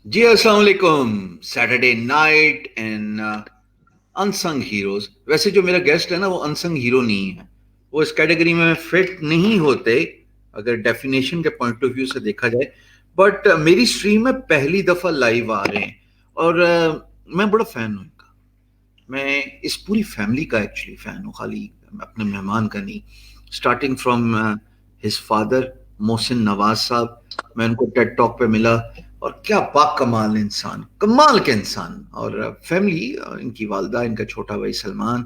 जी अस्सलाम वालेकुम। Saturday night and unsung heroes. वैसे जो मेरा गेस्ट है ना वो अनसंग हीरो नहीं है, वो इस कैटेगरी में फिट नहीं होते अगर डेफिनेशन के पॉइंट ऑफ व्यू से देखा जाए। बट मेरी स्ट्रीम में पहली दफा लाइव आ रहे हैं और मैं बड़ा फैन हूँ इनका। मैं इस पूरी फैमिली का एक्चुअली फैन हूँ, खाली अपने मेहमान का नहीं। Starting from his father Mohsin Nawaz साहब, मैं उनको टेड टॉक पे मिला और क्या कमाल इंसान, कमाल के इंसान। और फैमिली, इनकी वालदा, इनका छोटा भाई सलमान,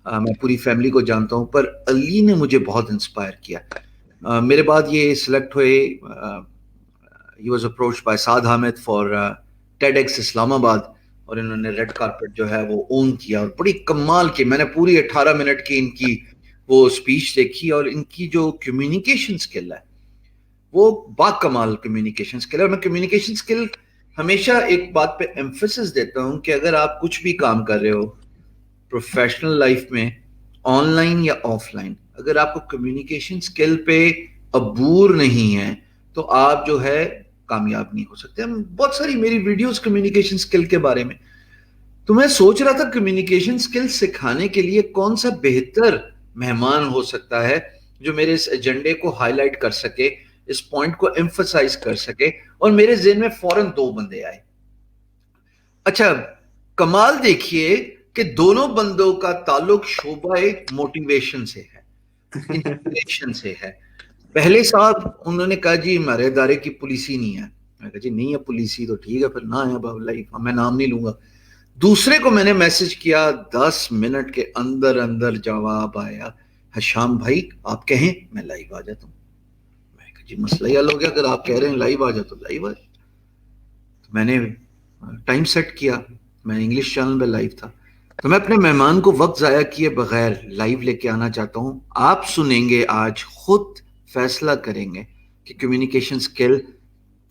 मैं पूरी फैमिली को जानता हूँ, पर अली ने मुझे बहुत इंस्पायर किया। मेरे बाद ये सिलेक्ट हुए, he was approach by Saad Hamid for TEDx Islamabad, और इन्होंने रेड कारपेट जो है वो ओन किया और बड़ी कमाल की, मैंने पूरी 18 मिनट की इनकी वो स्पीच देखी और इनकी जो कम्युनिकेशन स्किल है वो बाकमाल कम्युनिकेशन स्किल है। और मैं कम्युनिकेशन स्किल हमेशा एक बात पे एम्फेसिस देता हूं कि अगर आप कुछ भी काम कर रहे हो प्रोफेशनल लाइफ में, ऑनलाइन या ऑफलाइन, अगर आपको कम्युनिकेशन स्किल पे अबूर नहीं है तो आप जो है कामयाब नहीं हो सकते। हम बहुत सारी मेरी वीडियोस कम्युनिकेशन स्किल के बारे में, तो मैं सोच रहा था कम्युनिकेशन स्किल सिखाने के लिए कौन सा बेहतर मेहमान हो सकता है जो मेरे इस एजेंडे को हाईलाइट कर सके, इस पॉइंट को एम्फसाइज कर सके। और मेरे जेहन में फौरन दो बंदे आए। अच्छा, कमाल देखिए कि दोनों बंदों का ताल्लुक शोबाए मोटिवेशन से है, इंस्पिरेशन से है। पहले साहब उन्होंने कहा जी हमारे इदारे की पुलिसी नहीं है। मैं कहा जी नहीं है पुलिसी तो ठीक है, फिर ना है भाई, मैं नाम नहीं लूंगा। दूसरे को मैंने मैसेज किया, 10 मिनट के अंदर अंदर जवाब आया, हशाम भाई आप कहें मैं लाइव आ जाता हूँ। मैं कहा जी मसला ही हल हो गया, अगर आप कह रहे हैं लाइव आ जाओ तो लाइव आ जाओ। तो मैंने टाइम सेट किया, मैं इंग्लिश चैनल पे लाइव था। तो मैं अपने मेहमान को वक्त ज़ाया किए बगैर लाइव लेके आना चाहता हूँ। आप सुनेंगे आज, खुद फैसला करेंगे कि कम्युनिकेशन स्किल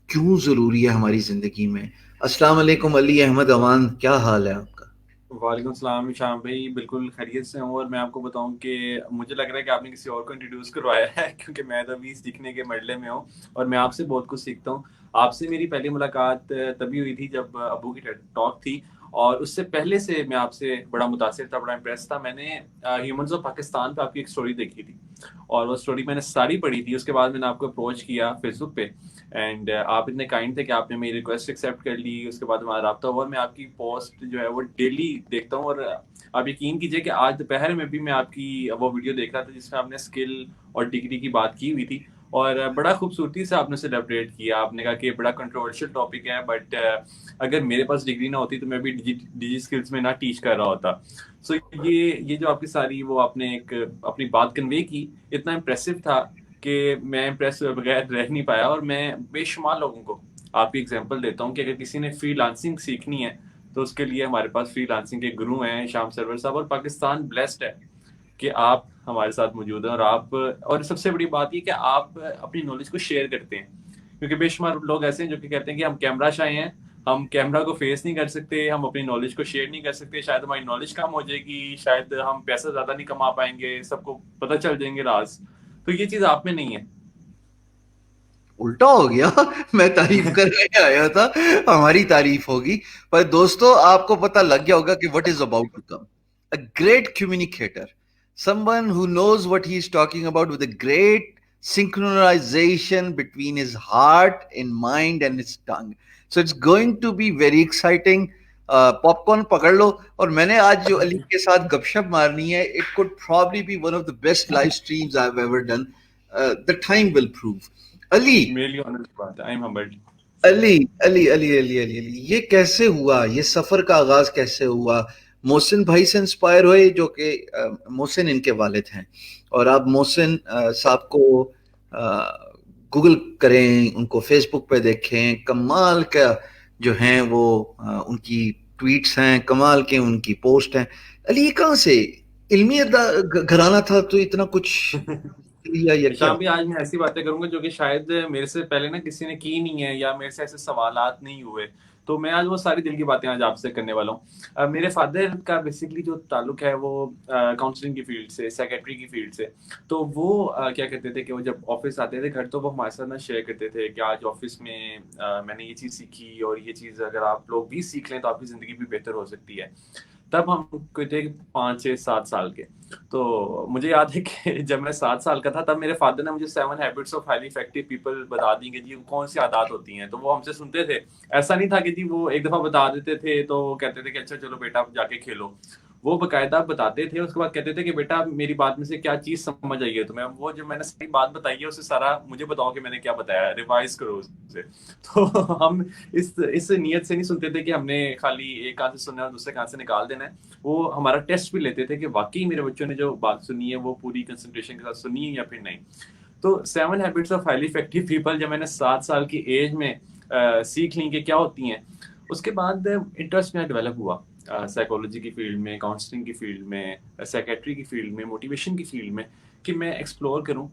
क्यों ज़रूरी है हमारी ज़िंदगी में। अस्सलाम वालेकुम अली अहमद अवान, क्या हाल है आपका? वालेकुम सलाम शाम भाई, बिल्कुल खैरियत से हूँ। और मैं आपको बताऊं कि मुझे लग रहा है कि आपने किसी और को इंट्रोड्यूस करवाया है क्योंकि मैं तो अभी सीखने के मरले में हूँ और मैं आपसे बहुत कुछ सीखता हूँ। आपसे मेरी पहली मुलाकात तभी हुई थी जब अबू की टॉक थी, और उससे पहले से मैं आपसे बड़ा मुतासिर था, बड़ा इम्प्रेस था। मैंने ह्यूमंस ऑफ पाकिस्तान पे आपकी एक स्टोरी देखी थी और वो स्टोरी मैंने सारी पढ़ी थी। उसके बाद मैंने आपको अप्रोच किया फेसबुक पे एंड आप इतने काइंड थे कि आपने मेरी रिक्वेस्ट एक्सेप्ट कर ली। उसके बाद हमारा रब्ता हुआ। मैं आपकी पोस्ट जो है वो डेली देखता हूँ और आप यकीन कीजिए कि आज दोपहर में भी मैं आपकी वो वीडियो देख रहा था जिसमें आपने स्किल और डिग्री की बात की हुई थी, और बड़ा खूबसूरती से आपने उसे सेलिब्रेट किया। आपने कहा कि ये बड़ा कंट्रोवर्शियल टॉपिक है, बट अगर मेरे पास डिग्री ना होती तो मैं भी डिजी स्किल्स में ना टीच कर रहा होता। सो ये जो आपकी सारी वो आपने एक अपनी बात कन्वे की, इतना इम्प्रेसिव था कि मैं इम्प्रेस हुए बगैर रह नहीं पाया। और मैं बेशुमार लोगों को आपकी एग्जांपल देता हूँ कि अगर किसी ने फ्रीलांसिंग सीखनी है तो उसके लिए हमारे पास फ्रीलांसिंग के गुरु हैं शाम सरवर साहब, और पाकिस्तान ब्लेस्ड है कि आप हमारे साथ मौजूद हैं। और आप, और सबसे बड़ी बात ये कि आप अपनी नॉलेज को शेयर करते हैं, क्योंकि बेशुमार लोग ऐसे हैं जो कि कहते हैं कि हम कैमरा शाय हैं, हम कैमरा को फेस नहीं कर सकते, हम अपनी नॉलेज को शेयर नहीं कर सकते, शायद हमारी नॉलेज कम हो जाएगी, शायद हम पैसा ज्यादा नहीं कमा पाएंगे, सबको पता चल जाएंगे राज। तो ये चीज आप में नहीं है। उल्टा हो गया। मैं तारीफ करने आया था, हमारी तारीफ होगी। पर दोस्तों आपको पता लग गया होगा कि what is about to come. A great communicator, someone who knows what he is talking about, with a great synchronization between his heart and mind and his tongue. So it's going to be very exciting. Popcorn पकड़ लो। और मैंने आज जो अली के साथ गपशप मारनी है, it could probably be one of the best live streams I have ever done. The time will prove. Ali, मेरे लिए ऑनर की बात है, I am humbled. Ali Ali Ali Ali Ali Ali, ये कैसे हुआ, ये सफर का आगाज कैसे हुआ? मोहसिन भाई से इंस्पायर हुए, जो कि मोहसिन इनके वालिद हैं। और आप मोहसिन साहब को गूगल करें, उनको फेसबुक पे देखें, कमाल का जो हैं वो उनकी ट्वीट्स हैं, कमाल के उनकी पोस्ट हैं। अली ये कहाँ से इल्मी घराना था तो इतना कुछ या क्या? शाम भी आज मैं ऐसी बातें करूंगा जो कि शायद मेरे से पहले ना किसी ने की नहीं है, या मेरे से ऐसे सवालात नहीं हुए। तो मैं आज वो सारी दिल की बातें आज आपसे करने वाला हूँ। मेरे फादर का बेसिकली जो ताल्लुक है वो काउंसलिंग की फील्ड से, साइकेट्री की फील्ड से। तो वो क्या कहते थे कि वो जब ऑफिस आते थे घर, तो वो हमारे साथ ना शेयर करते थे कि आज ऑफिस में मैंने ये चीज़ सीखी, और ये चीज़ अगर आप लोग भी सीख लें तो आपकी ज़िंदगी भी बेहतर हो सकती है। तब हम कोई थे 5 6 7 साल के। तो मुझे याद है कि जब मैं 7 साल का था, तब मेरे फादर ने मुझे 7 habits of highly effective people बता दी कि जी कौन सी आदत होती हैं। तो वो हमसे सुनते थे। ऐसा नहीं था कि जी वो एक दफा बता देते थे तो कहते थे कि अच्छा चलो बेटा आप जाके खेलो। वो बकायदा बताते थे, उसके बाद कहते थे कि बेटा मेरी बात में से क्या चीज समझ आई है तुम्हें, वो जो मैंने सारी बात बताई है उससे सारा मुझे बताओ कि मैंने क्या बताया, रिवाइज करो उसे। तो हम इस नियत से नहीं सुनते थे कि हमने खाली एक कान से सुनना है और दूसरे कान से निकाल देना है। वो हमारा टेस्ट भी लेते थे कि वाकई मेरे बच्चों ने जो बात सुनी है वो पूरी कंसंट्रेशन के साथ सुनी है या फिर नहीं। तो 7 habits of highly effective people जब मैंने 7 साल की एज में सीख ली कि क्या होती हैं, उसके बाद इंटरेस्ट मेरा डेवलप हुआ साइकोलॉजी की फील्ड में, काउंसलिंग की फील्ड में, साइकेट्री की फील्ड में, मोटिवेशन की फील्ड में, कि मैं एक्सप्लोर करूं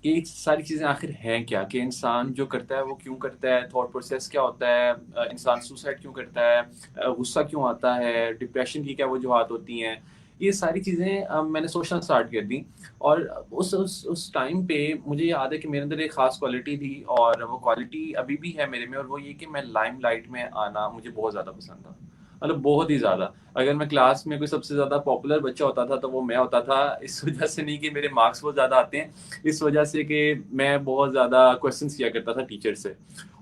कि ये सारी चीज़ें आखिर हैं क्या, कि इंसान जो करता है वो क्यों करता है, थॉट प्रोसेस क्या होता है, इंसान सुसाइड क्यों करता है, गुस्सा क्यों आता है, डिप्रेशन की क्या वजूहत होती हैं। ये सारी चीज़ें मैंने सोचना स्टार्ट कर दी। और उस टाइम पे मुझे याद है कि मेरे अंदर एक ख़ास क्वालिटी थी, और वो क्वालिटी अभी भी है मेरे में, और वो ये कि मैं लाइमलाइट में आना मुझे बहुत ज़्यादा पसंद था। मतलब बहुत ही ज़्यादा। अगर मैं क्लास में कोई सबसे ज़्यादा पॉपुलर बच्चा होता था तो वो मैं होता था। इस वजह से नहीं कि मेरे मार्क्स बहुत ज़्यादा आते हैं, इस वजह से कि मैं बहुत ज़्यादा क्वेश्चंस किया करता था टीचर से।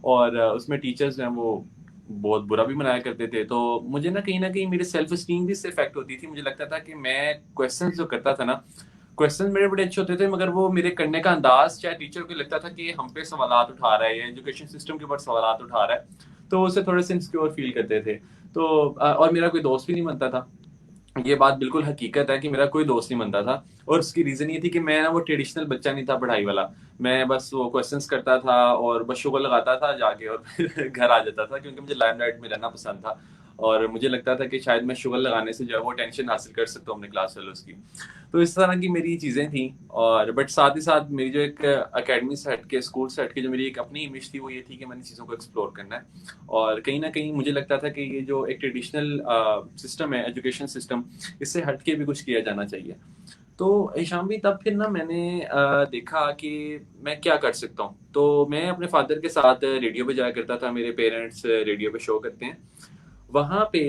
और उसमें टीचर्स जो हैं वो बहुत बुरा भी मनाया करते थे। तो मुझे ना कहीं मेरी सेल्फ एस्टीम भी इससे इफेक्ट होती थी। मुझे लगता था कि मैं क्वेश्चंस जो करता था ना, क्वेश्चन मेरे बड़े अच्छे होते थे, मगर वो मेरे करने का अंदाज चाहे टीचर को लगता था कि हम पे सवालात उठा रहा है या एजुकेशन सिस्टम के ऊपर सवालात उठा रहा है, तो उससे थोड़े से इनसिक्योर फील करते थे। तो और मेरा कोई दोस्त भी नहीं बनता था। ये बात बिल्कुल हकीकत है कि मेरा कोई दोस्त नहीं बनता था। और उसकी रीजन ये थी कि मैं ना वो ट्रेडिशनल बच्चा नहीं था पढ़ाई वाला। मैं बस वो क्वेश्चंस करता था और बस शुगर लगाता था जाके, और फिर घर आ जाता था, क्योंकि मुझे लाइमलाइट में रहना पसंद था। और मुझे लगता था कि शायद मैं शुगर लगाने से जो है वो टेंशन हासिल कर सकता हूँ अपने क्लास फेलोज की। तो इस तरह की मेरी चीज़ें थी। और बट साथ ही साथ मेरी जो एक अकेडमी से हट के, स्कूल से हट के जो मेरी एक अपनी इमेज थी, वो ये थी कि मैंने चीज़ों को एक्सप्लोर करना है। और कहीं ना कहीं मुझे लगता था कि ये जो एक ट्रेडिशनल सिस्टम है, एजुकेशन सिस्टम, इससे हट के भी कुछ किया जाना चाहिए। तो हिशाम भी तब फिर ना मैंने देखा कि मैं क्या कर सकता हूँ। तो मैं अपने फादर के साथ रेडियो पे जाया करता था। मेरे पेरेंट्स रेडियो पे शो करते हैं। वहाँ पे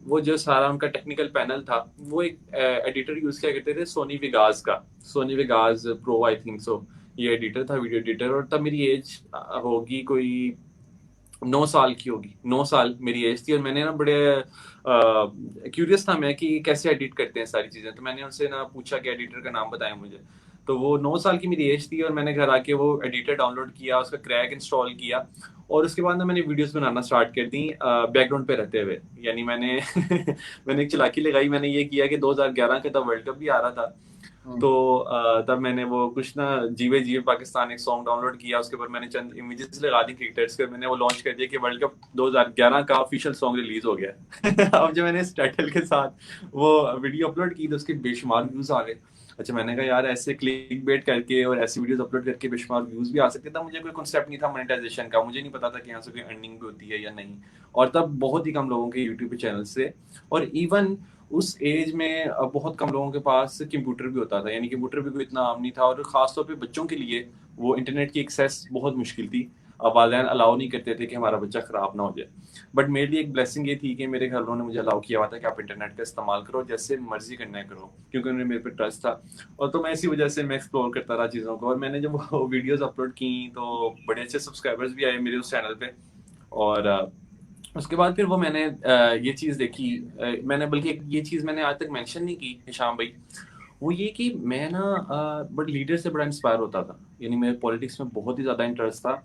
वो जो सारा उनका टेक्निकल पैनल था, वो एक एडिटर यूज किया करते थे सोनी विगास का, Sony Vegas pro I think so. ये एडिटर था, वीडियो एडिटर। और तब मेरी एज होगी कोई 9 साल की होगी, 9 साल मेरी एज थी। और मैंने ना बड़े क्यूरियस था मैं कि कैसे एडिट करते हैं सारी चीजें। तो मैंने उनसे ना पूछा कि एडिटर का नाम बताएं मुझे। तो वो 9 साल की मेरी एज थी, और मैंने घर आके वो एडिटर डाउनलोड किया, उसका क्रैक इंस्टॉल किया। और उसके बाद ना मैंने वीडियोस बनाना स्टार्ट कर दी बैकग्राउंड पे रहते हुए। यानी मैंने मैंने एक चालाकी लगाई। मैंने ये किया कि 2011 का तब वर्ल्ड कप भी आ रहा था। तो तब मैंने वो कुछ ना जीवे जीवे पाकिस्तान एक सॉन्ग डाउनलोड किया, उसके ऊपर मैंने चंद इमेजेस लगा दी क्रिकेटर्स के, मैंने वो लॉन्च कर दिया कि वर्ल्ड कप 2011 का ऑफिशियल सॉन्ग रिलीज हो गया। अब जब मैंने इस टाइटल के साथ वो वीडियो अपलोड की तो उसके बेशुमार व्यूज आ गए। अच्छा, मैंने कहा यार ऐसे क्लिक बेट करके और ऐसी वीडियोस अपलोड करके बेशुमार व्यूज भी आ सकते था। मुझे कोई कॉन्सेप्ट नहीं था मोनेटाइजेशन का, मुझे नहीं पता था कि यहाँ से कोई अर्निंग भी होती है या नहीं। और तब बहुत ही कम लोगों के यूट्यूब पे चैनल से, और इवन उस एज में बहुत कम लोगों के पास कंप्यूटर भी होता था। यानी कंप्यूटर भी कोई इतना आम नहीं था, और खासतौर पे बच्चों के लिए वो इंटरनेट की एक्सेस बहुत मुश्किल थी। वालिदैन अलाउ नहीं करते थे कि हमारा बच्चा खराब ना हो जाए। बट मेरे लिए एक ब्लेसिंग ये थी कि मेरे घर वालों ने मुझे अलाउ किया हुआ था कि आप इंटरनेट का इस्तेमाल करो, जैसे मर्जी करना है करो, क्योंकि उन्हें मेरे पे ट्रस्ट था। और तो मैं इसी वजह से मैं एक्सप्लोर करता रहा चीज़ों को। और मैंने जब वो वीडियोस अपलोड की तो बड़े अच्छे सब्सक्राइबर्स भी आए मेरे उस चैनल पे। और उसके बाद फिर वो मैंने ये चीज़ देखी। मैंने बल्कि ये चीज़ मैंने आज तक मेंशन नहीं की हिशाम भाई। वो ये कि मैं ना बट लीडर से बड़ा इंस्पायर होता था। यानी मेरे पॉलिटिक्स में बहुत ही ज़्यादा इंटरेस्ट था।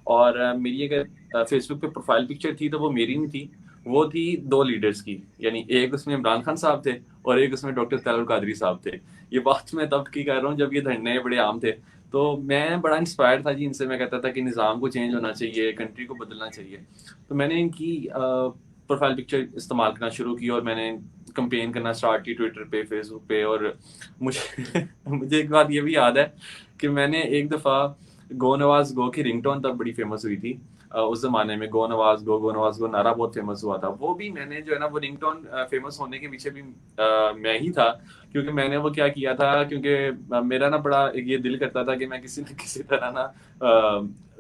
और मेरी अगर फेसबुक पे प्रोफाइल पिक्चर थी तो वो मेरी नहीं थी, वो थी दो लीडर्स की। यानी एक उसमें इमरान खान साहब थे, और एक उसमें डॉक्टर तैयब कादरी साहब थे। ये बात मैं तब की कर रहा हूँ जब ये धरने बड़े आम थे। तो मैं बड़ा इंस्पायर था जी इनसे। मैं कहता था कि निज़ाम को चेंज होना चाहिए, कंट्री को बदलना चाहिए। तो मैंने इनकी प्रोफाइल पिक्चर इस्तेमाल करना शुरू की, और मैंने कंपेन करना स्टार्ट की ट्विटर पे, फेसबुक पे। और मुझे मुझे एक बात ये भी याद है कि मैंने एक दफ़ा गो नवाज गो की रिंगटोन तब बड़ी फेमस हुई थी उस जमाने में। गो नवाज गो नारा बहुत फेमस हुआ था। वो भी मैंने जो है ना वो रिंगटोन फेमस होने के पीछे भी मैं ही था, क्योंकि मैंने वो क्या किया था, क्योंकि मेरा ना बड़ा ये दिल करता था कि मैं किसी न किसी तरह ना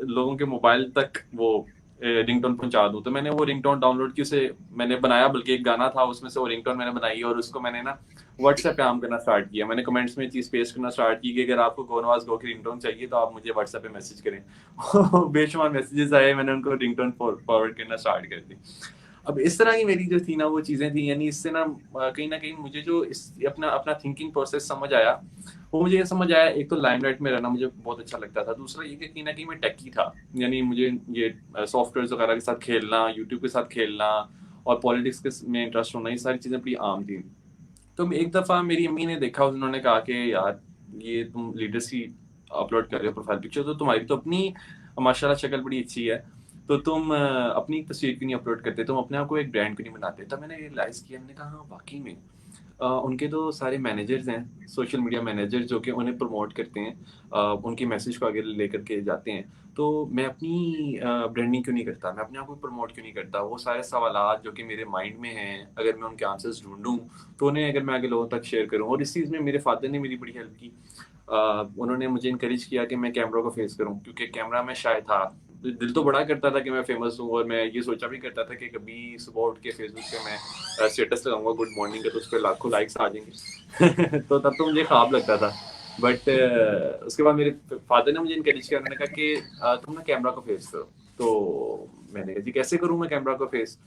लोगों के मोबाइल तक वो रिंगटोन पहुंचा दूं। तो मैंने वो रिंगटोन डाउनलोड की, उसे मैंने बनाया, बल्कि एक गाना था उसमें से वो रिंगटोन मैंने बनाई और उसको मैंने ना व्हाट्सएप पे आम करना स्टार्ट किया। मैंने कमेंट्स में चीज पेस्ट करना स्टार्ट की कि अगर आपको गो नवाज गो की रिंगटोन चाहिए तो आप मुझे व्हाट्सएप पे मैसेज करें। बेशुमार मैसेजेस आए, मैंने उनको रिंगटोन फॉरवर्ड करना स्टार्ट कर दी। अब इस तरह की मेरी जो थी ना वो चीजें थी, यानी इससे ना कहीं ना कहीं मुझे जो इस अपना अपना थिंकिंग प्रोसेस समझ आया, वो मुझे ये समझ आया, एक तो लाइमलाइट में रहना मुझे बहुत अच्छा लगता था, दूसरा ये कि कहीं ना कहीं मैं टेकी था, यानी मुझे ये सॉफ्टवेयर वगैरह के साथ खेलना, यूट्यूब के साथ खेलना और पॉलिटिक्स के में इंटरेस्ट होना, ये सारी चीजें बड़ी आम थी। तो एक दफा मेरी अम्मी ने देखा, उन्होंने कहा कि यार ये तुम लीडर्स की अपलोड कर रहे हो प्रोफाइल पिक्चर, तो तुम्हारी तो अपनी माशाल्लाह शक्ल बड़ी अच्छी है, तो तुम अपनी तस्वीर क्यों नहीं अपलोड करते, तुम अपने आप को एक ब्रांड क्यों नहीं बनाते। तब मैंने रियलाइज किया, मैंने कहा हाँ वाकई में उनके तो सारे मैनेजर्स हैं, सोशल मीडिया मैनेजर्स, जो कि उन्हें प्रमोट करते हैं, उनकी मैसेज को आगे लेकर के जाते हैं। तो मैं अपनी ब्रांडिंग क्यों नहीं करता, मैं अपने आप को प्रमोट क्यों नहीं करता। वो सारे सवालात जो कि मेरे माइंड में हैं, अगर मैं उनके आंसर्स ढूंढूं तो उन्हें अगर मैं आगे लोगों तक शेयर करूं। और इस चीज़ में मेरे फादर ने मेरी बड़ी हेल्प की। उन्होंने मुझे इनकरेज किया कि मैं कैमरा को फेस करूं, क्योंकि कैमरा में शायद था, दिल तो बड़ा करता था कि मैं फेमस हूँ, और मैं ये सोचा भी करता था कि कभी सुबह उठ के फेसबुक पे मैं स्टेटस लगाऊंगा गुड मॉर्निंग का, तो उस पर लाखों लाइक्स आ जाएंगे। तो तब तो मुझे ख्वाब लगता था। बट उसके बाद मेरे फादर ने मुझे इनकरेज किया, उन्होंने कहा कि तुम ना कैमरा को फेस करो। तो मैंने कहा जी कैसे करूँ मैं कैमरा को फेस।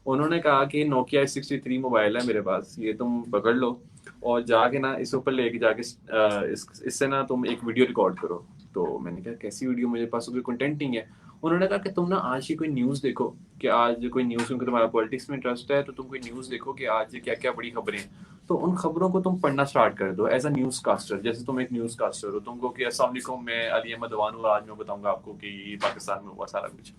उन्होंने कहा कि नोकिया 63 मोबाइल है मेरे पास, ये तुम पकड़ लो और जाके ना इस ऊपर लेके जाके इससे ना तुम एक वीडियो रिकॉर्ड करो। तो मैंने कहा कैसी वीडियो, मेरे पास तो कोई कंटेंट नहीं है। उन्होंने कहा कि तुम ना आज की कोई न्यूज़ देखो, कि आज कोई न्यूज़, क्योंकि तुम्हारा पॉलिटिक्स में इंटरेस्ट है, तो तुम कोई न्यूज़ देखो कि आज क्या क्या बड़ी खबरें हैं। तो उन खबरों को तुम पढ़ना स्टार्ट कर दो एज अ न्यूज़ कास्टर, जैसे तुम एक न्यूज़ कास्टर हो, तुमको कि अस्सलाम वालेकुम, मैं अली अहमद अवान हूँ, आज मैं बताऊंगा आपको कि पाकिस्तान में हुआ सारा कुछ।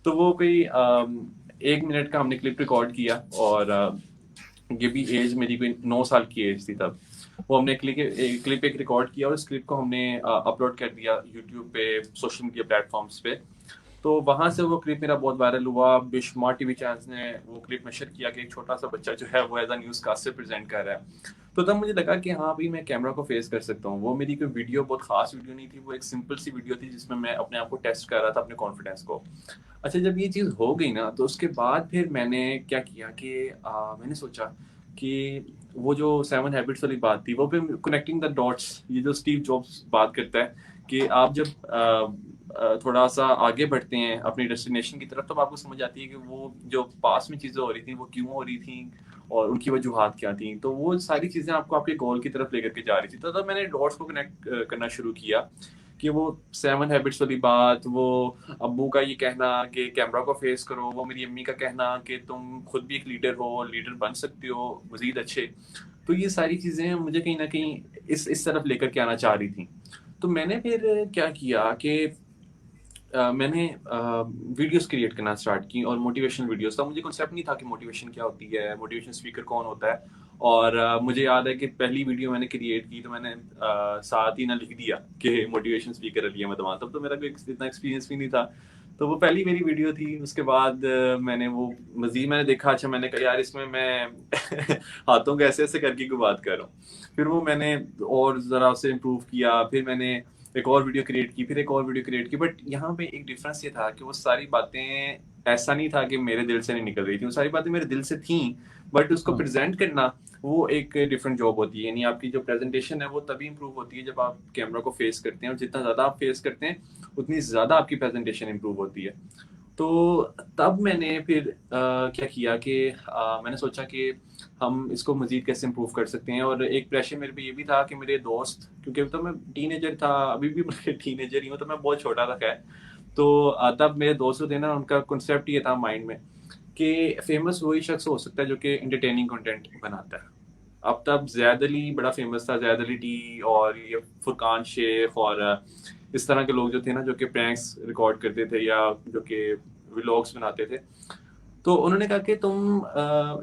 तो वो कोई 1 मिनट का हमने क्लिप रिकॉर्ड किया, और ये भी एज मेरी कोई 9 साल की एज थी तब। वो हमने क्लिप एक रिकॉर्ड किया और उस क्लिप को हमने अपलोड कर दिया यूट्यूब पे, सोशल मीडिया प्लेटफॉर्म्स पे। तो वहां से वो क्लिप मेरा बहुत वायरल हुआ। बेशुमार टीवी चैनल्स ने वो क्लिप नशर किया कि एक छोटा सा बच्चा जो है वो as a newscaster present कर रहा है। तो तब मुझे लगा कि हाँ भाई मैं कैमरा को फेस कर सकता हूँ। वो मेरी कोई वीडियो बहुत खास वीडियो नहीं थी, वो एक सिंपल सी वीडियो थी जिसमें मैं अपने आप को टेस्ट कर रहा था, अपने कॉन्फिडेंस को। अच्छा, जब ये चीज़ हो गई ना, तो उसके बाद फिर मैंने क्या किया कि मैंने सोचा कि वो जो 7 हैबिट्स वाली बात थी, वो पे कनेक्टिंग द डॉट्स, ये जो स्टीव जॉब्स बात करता है कि आप जब थोड़ा सा आगे बढ़ते हैं अपनी डेस्टिनेशन की तरफ, तो आपको समझ आती है कि वो जो पास में चीज़ें हो रही थी वो क्यों हो रही थी और उनकी वजूहात क्या थी। तो वो सारी चीज़ें आपको आपके गोल की तरफ लेकर के जा रही थी। तो तब मैंने डॉट्स को कनेक्ट करना शुरू किया कि वो 7 हैबिट्स वाली बात, वो अब्बू का ये कहना कि कैमरा को फेस करो, वो मेरी अम्मी का कहना कि तुम खुद भी एक लीडर हो, लीडर बन सकते हो मजीद अच्छे। तो ये सारी चीज़ें मुझे कहीं ना कहीं इस तरफ लेकर के आना चाह रही थी। तो मैंने फिर क्या किया कि मैंने वीडियोस क्रिएट करना स्टार्ट की, और मोटिवेशनल वीडियोस था। मुझे कॉन्सेप्ट नहीं था कि मोटिवेशन क्या होती है, मोटिवेशन स्पीकर कौन होता है। और मुझे याद है कि पहली वीडियो मैंने क्रिएट की तो मैंने साथ ही ना लिख दिया कि मोटिवेशन स्पीकर अली अहमद अमान। तब तो मेरा कोई इतना एक्सपीरियंस भी नहीं था। तो वो पहली मेरी वीडियो थी। उसके बाद मैंने वो मजीद मैंने देखा, अच्छा मैंने कहा यार इसमें मैं हाथों को ऐसे ऐसे करके क्यों बात कर रहा हूँ। फिर वो मैंने और ज़रा उसे इम्प्रूव किया, फिर मैंने एक और वीडियो क्रिएट की, फिर एक और वीडियो क्रिएट की। बट यहाँ पे एक डिफरेंस ये था कि वो सारी बातें, ऐसा नहीं था कि मेरे दिल से नहीं निकल रही थी, वो सारी बातें मेरे दिल से थी, बट उसको प्रेजेंट करना वो एक डिफरेंट जॉब होती है। यानी आपकी जो प्रेजेंटेशन है वो तभी इंप्रूव होती है जब आप कैमरा को फेस करते हैं, और जितना ज़्यादा आप फेस करते हैं उतनी ज़्यादा आपकी प्रेजेंटेशन इंप्रूव होती है। तो तब मैंने फिर क्या किया कि मैंने सोचा कि हम इसको मज़ीद कैसे इम्प्रूव कर सकते हैं। और एक प्रेशर मेरे पे ये भी था कि मेरे दोस्त, क्योंकि तो मैं टीनेजर था, अभी भी मैं टीनेजर ही हूँ, तो मैं बहुत छोटा था खैर। तो तब मेरे दोस्त जो थे ना, उनका कॉन्सेप्ट ये था माइंड में कि फेमस वही शख्स हो सकता है जो कि एंटरटेनिंग कंटेंट बनाता है। अब तब जैद अली बड़ा फेमस था, जैद अली टी और ये फुरकान शेख और इस तरह के लोग जो थे ना, जो कि प्रैंक्स रिकॉर्ड करते थे या जो कि व्लॉग्स बनाते थे। तो उन्होंने कहा कि तुम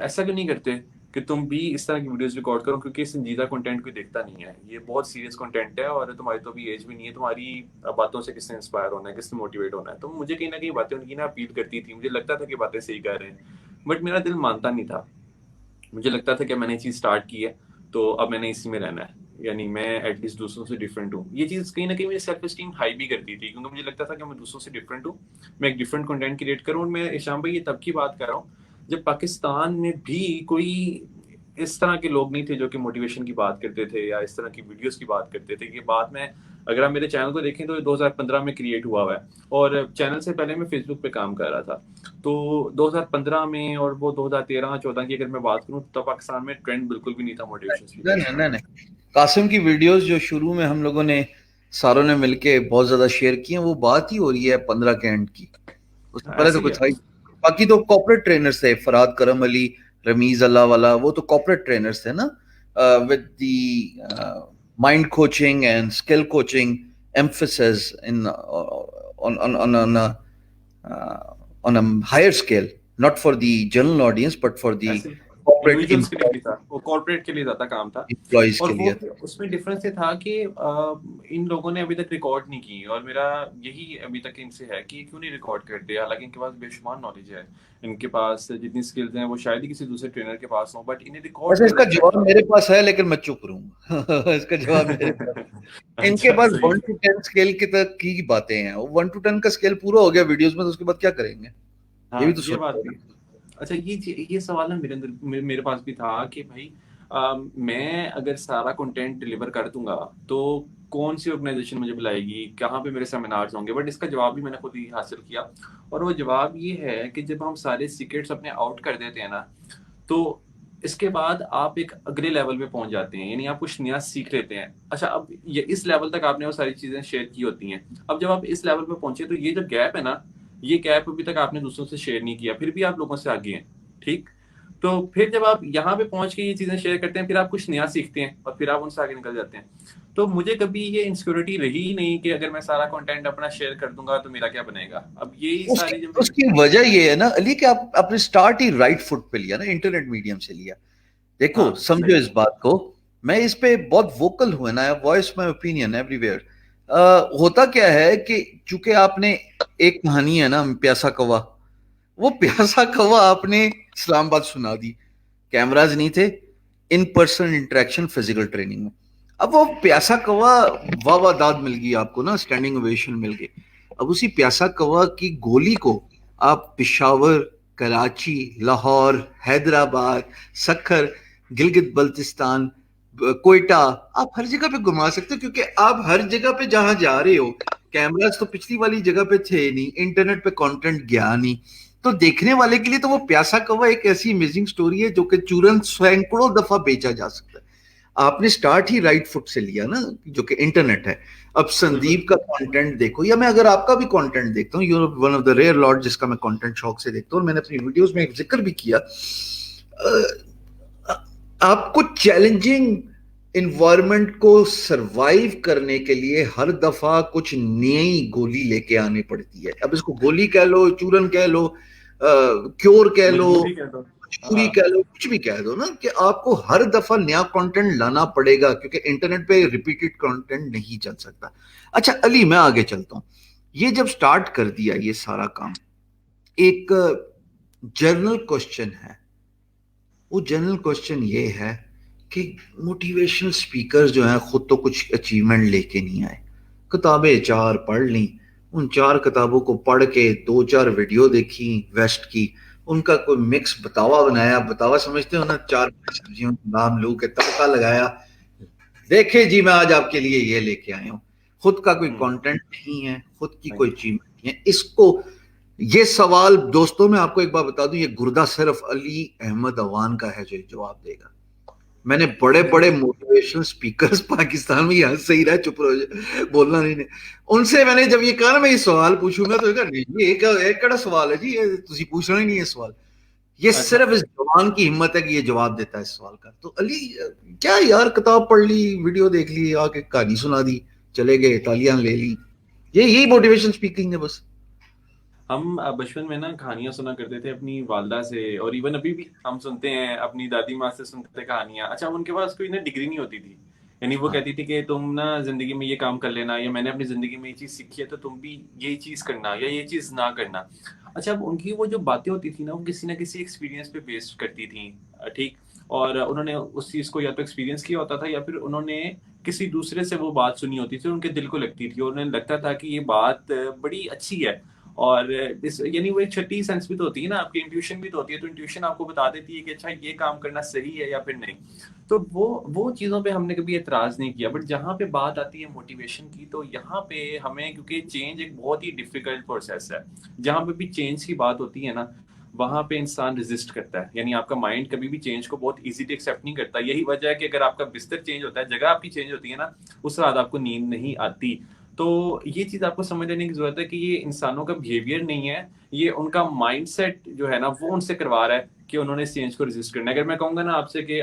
ऐसा क्यों नहीं करते कि तुम भी इस तरह की वीडियोस रिकॉर्ड करो, क्योंकि संजीदा कंटेंट कोई देखता नहीं है, ये बहुत सीरियस कंटेंट है और तुम्हारी तो अभी एज भी नहीं है, तुम्हारी बातों से किससे इंस्पायर होना है, किससे मोटिवेट होना है। तो मुझे कहीं ना कहीं बातें उनकी ना अपील करती थी, मुझे लगता था कि बातें सही कर रहे हैं, बट मेरा दिल मानता नहीं था। मुझे लगता था कि मैंने ये चीज़ स्टार्ट की है तो अब मैंने इसी में रहना है, यानी मैं एटलीस्ट दूसरों से डिफरेंट हूँ। ये चीज़ कहीं ना कहीं मेरी सेल्फ एस्टीम हाई भी करती थी, क्योंकि मुझे लगता था कि मैं दूसरों से डिफरेंट हूँ, मैं एक डिफरेंट कंटेंट क्रिएट करूँ। और मैं इशाम भाई ये तब की बात कर रहा हूँ जब पाकिस्तान में भी कोई इस तरह के लोग नहीं थे जो कि मोटिवेशन की बात करते थे या इस तरह की वीडियोस की बात करते थे। ये बात मैं, अगर आप मेरे चैनल को देखें तो ये 2015 में क्रिएट हुआ है, और चैनल से पहले मैं फेसबुक पे काम कर रहा था। तो 2015 में और वो 2013-14 की अगर मैं बात करूं तो पाकिस्तान में ट्रेंड बिल्कुल भी नहीं था मोटिवेशन स्पीकर्स नहीं का। नहीं नहीं, कासिम की वीडियोस जो शुरू में हम लोगों ने सारों ने मिलके बहुत ज्यादा शेयर की हैं, वो बात ही हो रही है 15 के एंड की। उससे पहले तो ऐसे ही कुछ है। था ही। बाकी तो कॉर्पोरेट ट्रेनर्स थे, फराद करम अली, रमीज अल्लाह वाला, वो तो कॉर्पोरेट ट्रेनर्स थे ना, with the mind coaching and skill coaching emphasis in on a higher scale, not for the general audience but for the ऐसे corporate इंडिविजुअल्स के लिए भी था, वो कॉर्पोरेट के लिए ज्यादा काम था। employees और के वो लिए। उसमें डिफरेंस ये था कि इन लोगों ने अभी तक रिकॉर्ड नहीं की, और मेरा यही अभी तक इनसे है कि क्यों नहीं रिकॉर्ड करते, हालांकि इनके पास बेशुमार नॉलेज है, इनके पास जितनी स्किल्स हैं वो शायद ही किसी दूसरे ट्रेनर के पास हो, बट इन्हें रिकॉर्ड वैसे इसका करना जवाब चाहिए। मेरे पास है लेकिन मैं चुप रहूंगा। इसका जवाब मेरे पास, इनके अच्छा, पास सही। 1 to 10 स्केल की तक की बातें हैं। 1 to 10 का स्केल पूरा हो गया वीडियोस में, तो उसके बाद क्या करेंगे? ये भी हाँ, तो ये बात सोचो भी ना। है। अच्छा, ये सवाल ना मेरे अंदर मेरे पास भी था कि भाई मैं अगर सारा कंटेंट डिलीवर कर दूंगा तो कौन सी ऑर्गेनाइजेशन मुझे बुलाएगी, कहाँ पे मेरे सेमिनार्स होंगे। बट इसका जवाब भी मैंने खुद ही हासिल किया, और वो जवाब ये है कि जब हम सारे सीक्रेट्स अपने आउट कर देते हैं ना, तो इसके बाद आप एक अगले लेवल पे पहुंच जाते हैं, यानी आप कुछ नया सीख लेते हैं। अच्छा, अब ये इस लेवल तक आपने वो सारी चीजें शेयर की होती हैं, अब जब आप इस लेवल पे पहुंचे तो ये जो गैप है ना, ये गैप अभी तक आपने दूसरों से शेयर नहीं किया, फिर भी आप लोगों से आगे हैं। ठीक, तो फिर जब आप यहाँ पे पहुंच के ये चीजें शेयर करते हैं, फिर आप कुछ नया सीखते हैं और फिर आप उनसे आगे निकल जाते हैं। तो मुझे कभी ये इनसिक्योरिटी रही ही नहीं कि अगर मैं सारा कंटेंट अपना शेयर कर दूंगा तो मेरा क्या बनेगा। अब यही उसकी सारी जब उसकी वजह ये है ना अली कि आप आपने स्टार्ट ही राइट फुट पे लिया ना, इंटरनेट मीडियम से लिया। देखो, हाँ, समझो सही। इस बात को, मैं इस पे बहुत वोकल हुआ ना, वॉइस माय ओपिनियन एवरीवेयर। होता क्या है कि चूंकि आपने, एक कहानी है ना प्यासा कौवा, वो प्यासा कौवा आपने इस्लामाबाद सुना दी, कैमराज नहीं थे, in person interaction physical training में। अब वो प्यासा कौवा, वाह वाह दाद मिल गई आपको ना, स्टैंडिंग ओवेशन मिल गई। अब उसी प्यासा कौवा की गोली को आप पिशावर, कराची, लाहौर, हैदराबाद, सखर, गिलगित बल्तिस्तान, कोयटा, आप हर जगह पे घुमा सकते हो, क्योंकि आप हर जगह पे जहां जा रहे हो, कैमराज तो पिछली वाली जगह पे थे नहीं, इंटरनेट पे कंटेंट गया नहीं, तो देखने वाले के लिए तो वो प्यासा कौवा एक ऐसी अमेजिंग स्टोरी है जो कि तुरंत सैकड़ों दफा बेचा जा सकता है। आपने स्टार्ट ही राइट फुट से लिया ना, जो कि इंटरनेट है। अब बिल्कुल। संदीप का कंटेंट देखो, या मैं अगर आपका भी कंटेंट देखता हूँ, you one of the rare lot जिसका मैं कंटेंट शौक से देखता हूँ, और मैंने अपनी वीडियोस में एक जिक्र भी किया। आपको चैलेंजिंग इन्वायरमेंट को सरवाइव करने के लिए हर दफा कुछ नई गोली लेके आनी पड़ती है। अब इसको गोली कह लो, चूरन कह लो, क्योर कह लो, मजबूरी कह दो। मजबूरी हाँ। कह लो, कुछ भी कह दो ना, कि आपको हर दफा नया कंटेंट लाना पड़ेगा, क्योंकि इंटरनेट पे रिपीटेड कंटेंट नहीं चल सकता। अच्छा अली, मैं आगे चलता हूं। ये जब स्टार्ट कर दिया ये सारा काम, एक जर्नल क्वेश्चन है। वो जनरल क्वेश्चन ये है कि मोटिवेशनल स्पीकर जो हैं खुद तो कुछ अचीवमेंट लेके नहीं आए, किताबें 4 पढ़ ली, उन 4 किताबों को पढ़ के 2-4 वीडियो देखी वेस्ट की, उनका कोई मिक्स बतावा बनाया, बतावा समझते हो ना, 4-5 सब्जियों का नाम लू के तड़का लगाया, देखे जी मैं आज आपके लिए ये लेके आया हूं। खुद का कोई हम्म। कंटेंट नहीं है, खुद की कोई नहीं। अचीवमेंट नहीं है। इसको, ये सवाल दोस्तों मैं आपको एक बार बता दूं, ये गुर्दा सिर्फ अली अहमद अवान का है जो जवाब देगा। मैंने बड़े बड़े मोटिवेशनल स्पीकर्स पाकिस्तान में, यहाँ सही रहा, चुप रहो, बोलना नहीं, उनसे मैंने जब ये कहा ना मैं ये सवाल पूछूंगा, तो ये एक कड़ा सवाल है जी, ये तुझे पूछना ही नहीं है सवाल। ये अच्छा। सिर्फ इस जवान की हिम्मत है कि ये जवाब देता है इस सवाल का। तो अली, क्या यार, किताब पढ़ ली, वीडियो देख ली, आके कहानी सुना दी, चले गए, तालियां ले ली, ये यही मोटिवेशन स्पीकिंग है बस। हम बचपन में ना कहानियां सुना करते थे अपनी वालदा से, और इवन अभी भी हम सुनते हैं, अपनी दादी माँ से सुनते थे कहानियां। अच्छा, उनके पास कोई ना डिग्री नहीं होती थी, यानी वो हाँ कहती थी कि तुम ना जिंदगी में ये काम कर लेना, या मैंने अपनी जिंदगी में ये चीज सीखी है तो तुम भी यही चीज करना या ये चीज ना करना। अच्छा, अब उनकी वो जो बातें होती थी ना, वो किसी ना किसी एक्सपीरियंस पे बेस्ड करती थी, ठीक। और उन्होंने उस चीज को या तो एक्सपीरियंस किया होता था, या फिर उन्होंने किसी दूसरे से वो बात सुनी होती थी, उनके दिल को लगती थी और उन्हें लगता था कि ये बात बड़ी अच्छी है। और इस यानी वो एक छठी सेंस भी तो होती है ना, आपकी इंट्यूशन भी तो होती है, तो इंट्यूशन आपको बता देती है कि अच्छा ये काम करना सही है या फिर नहीं। तो वो चीज़ों पे हमने कभी एतराज़ नहीं किया। बट जहाँ पे बात आती है मोटिवेशन की, तो यहाँ पे हमें, क्योंकि चेंज एक बहुत ही डिफिकल्ट प्रोसेस है, जहाँ पे भी चेंज की बात होती है ना, वहाँ पे इंसान रेजिस्ट करता है। यानी आपका माइंड कभी भी चेंज को बहुत इजीली एक्सेप्ट नहीं करता। यही वजह है कि अगर आपका बिस्तर चेंज होता है, जगह आपकी चेंज होती है ना, उस रात आपको नींद नहीं आती। तो ये चीज़ आपको समझ लेने की ज़रूरत है कि ये इंसानों का बिहेवियर नहीं है, ये उनका माइंडसेट जो है ना, वो उनसे करवा रहा है कि उन्होंने इस चेंज को रेजिस्ट करना है। अगर मैं कहूँगा ना आपसे कि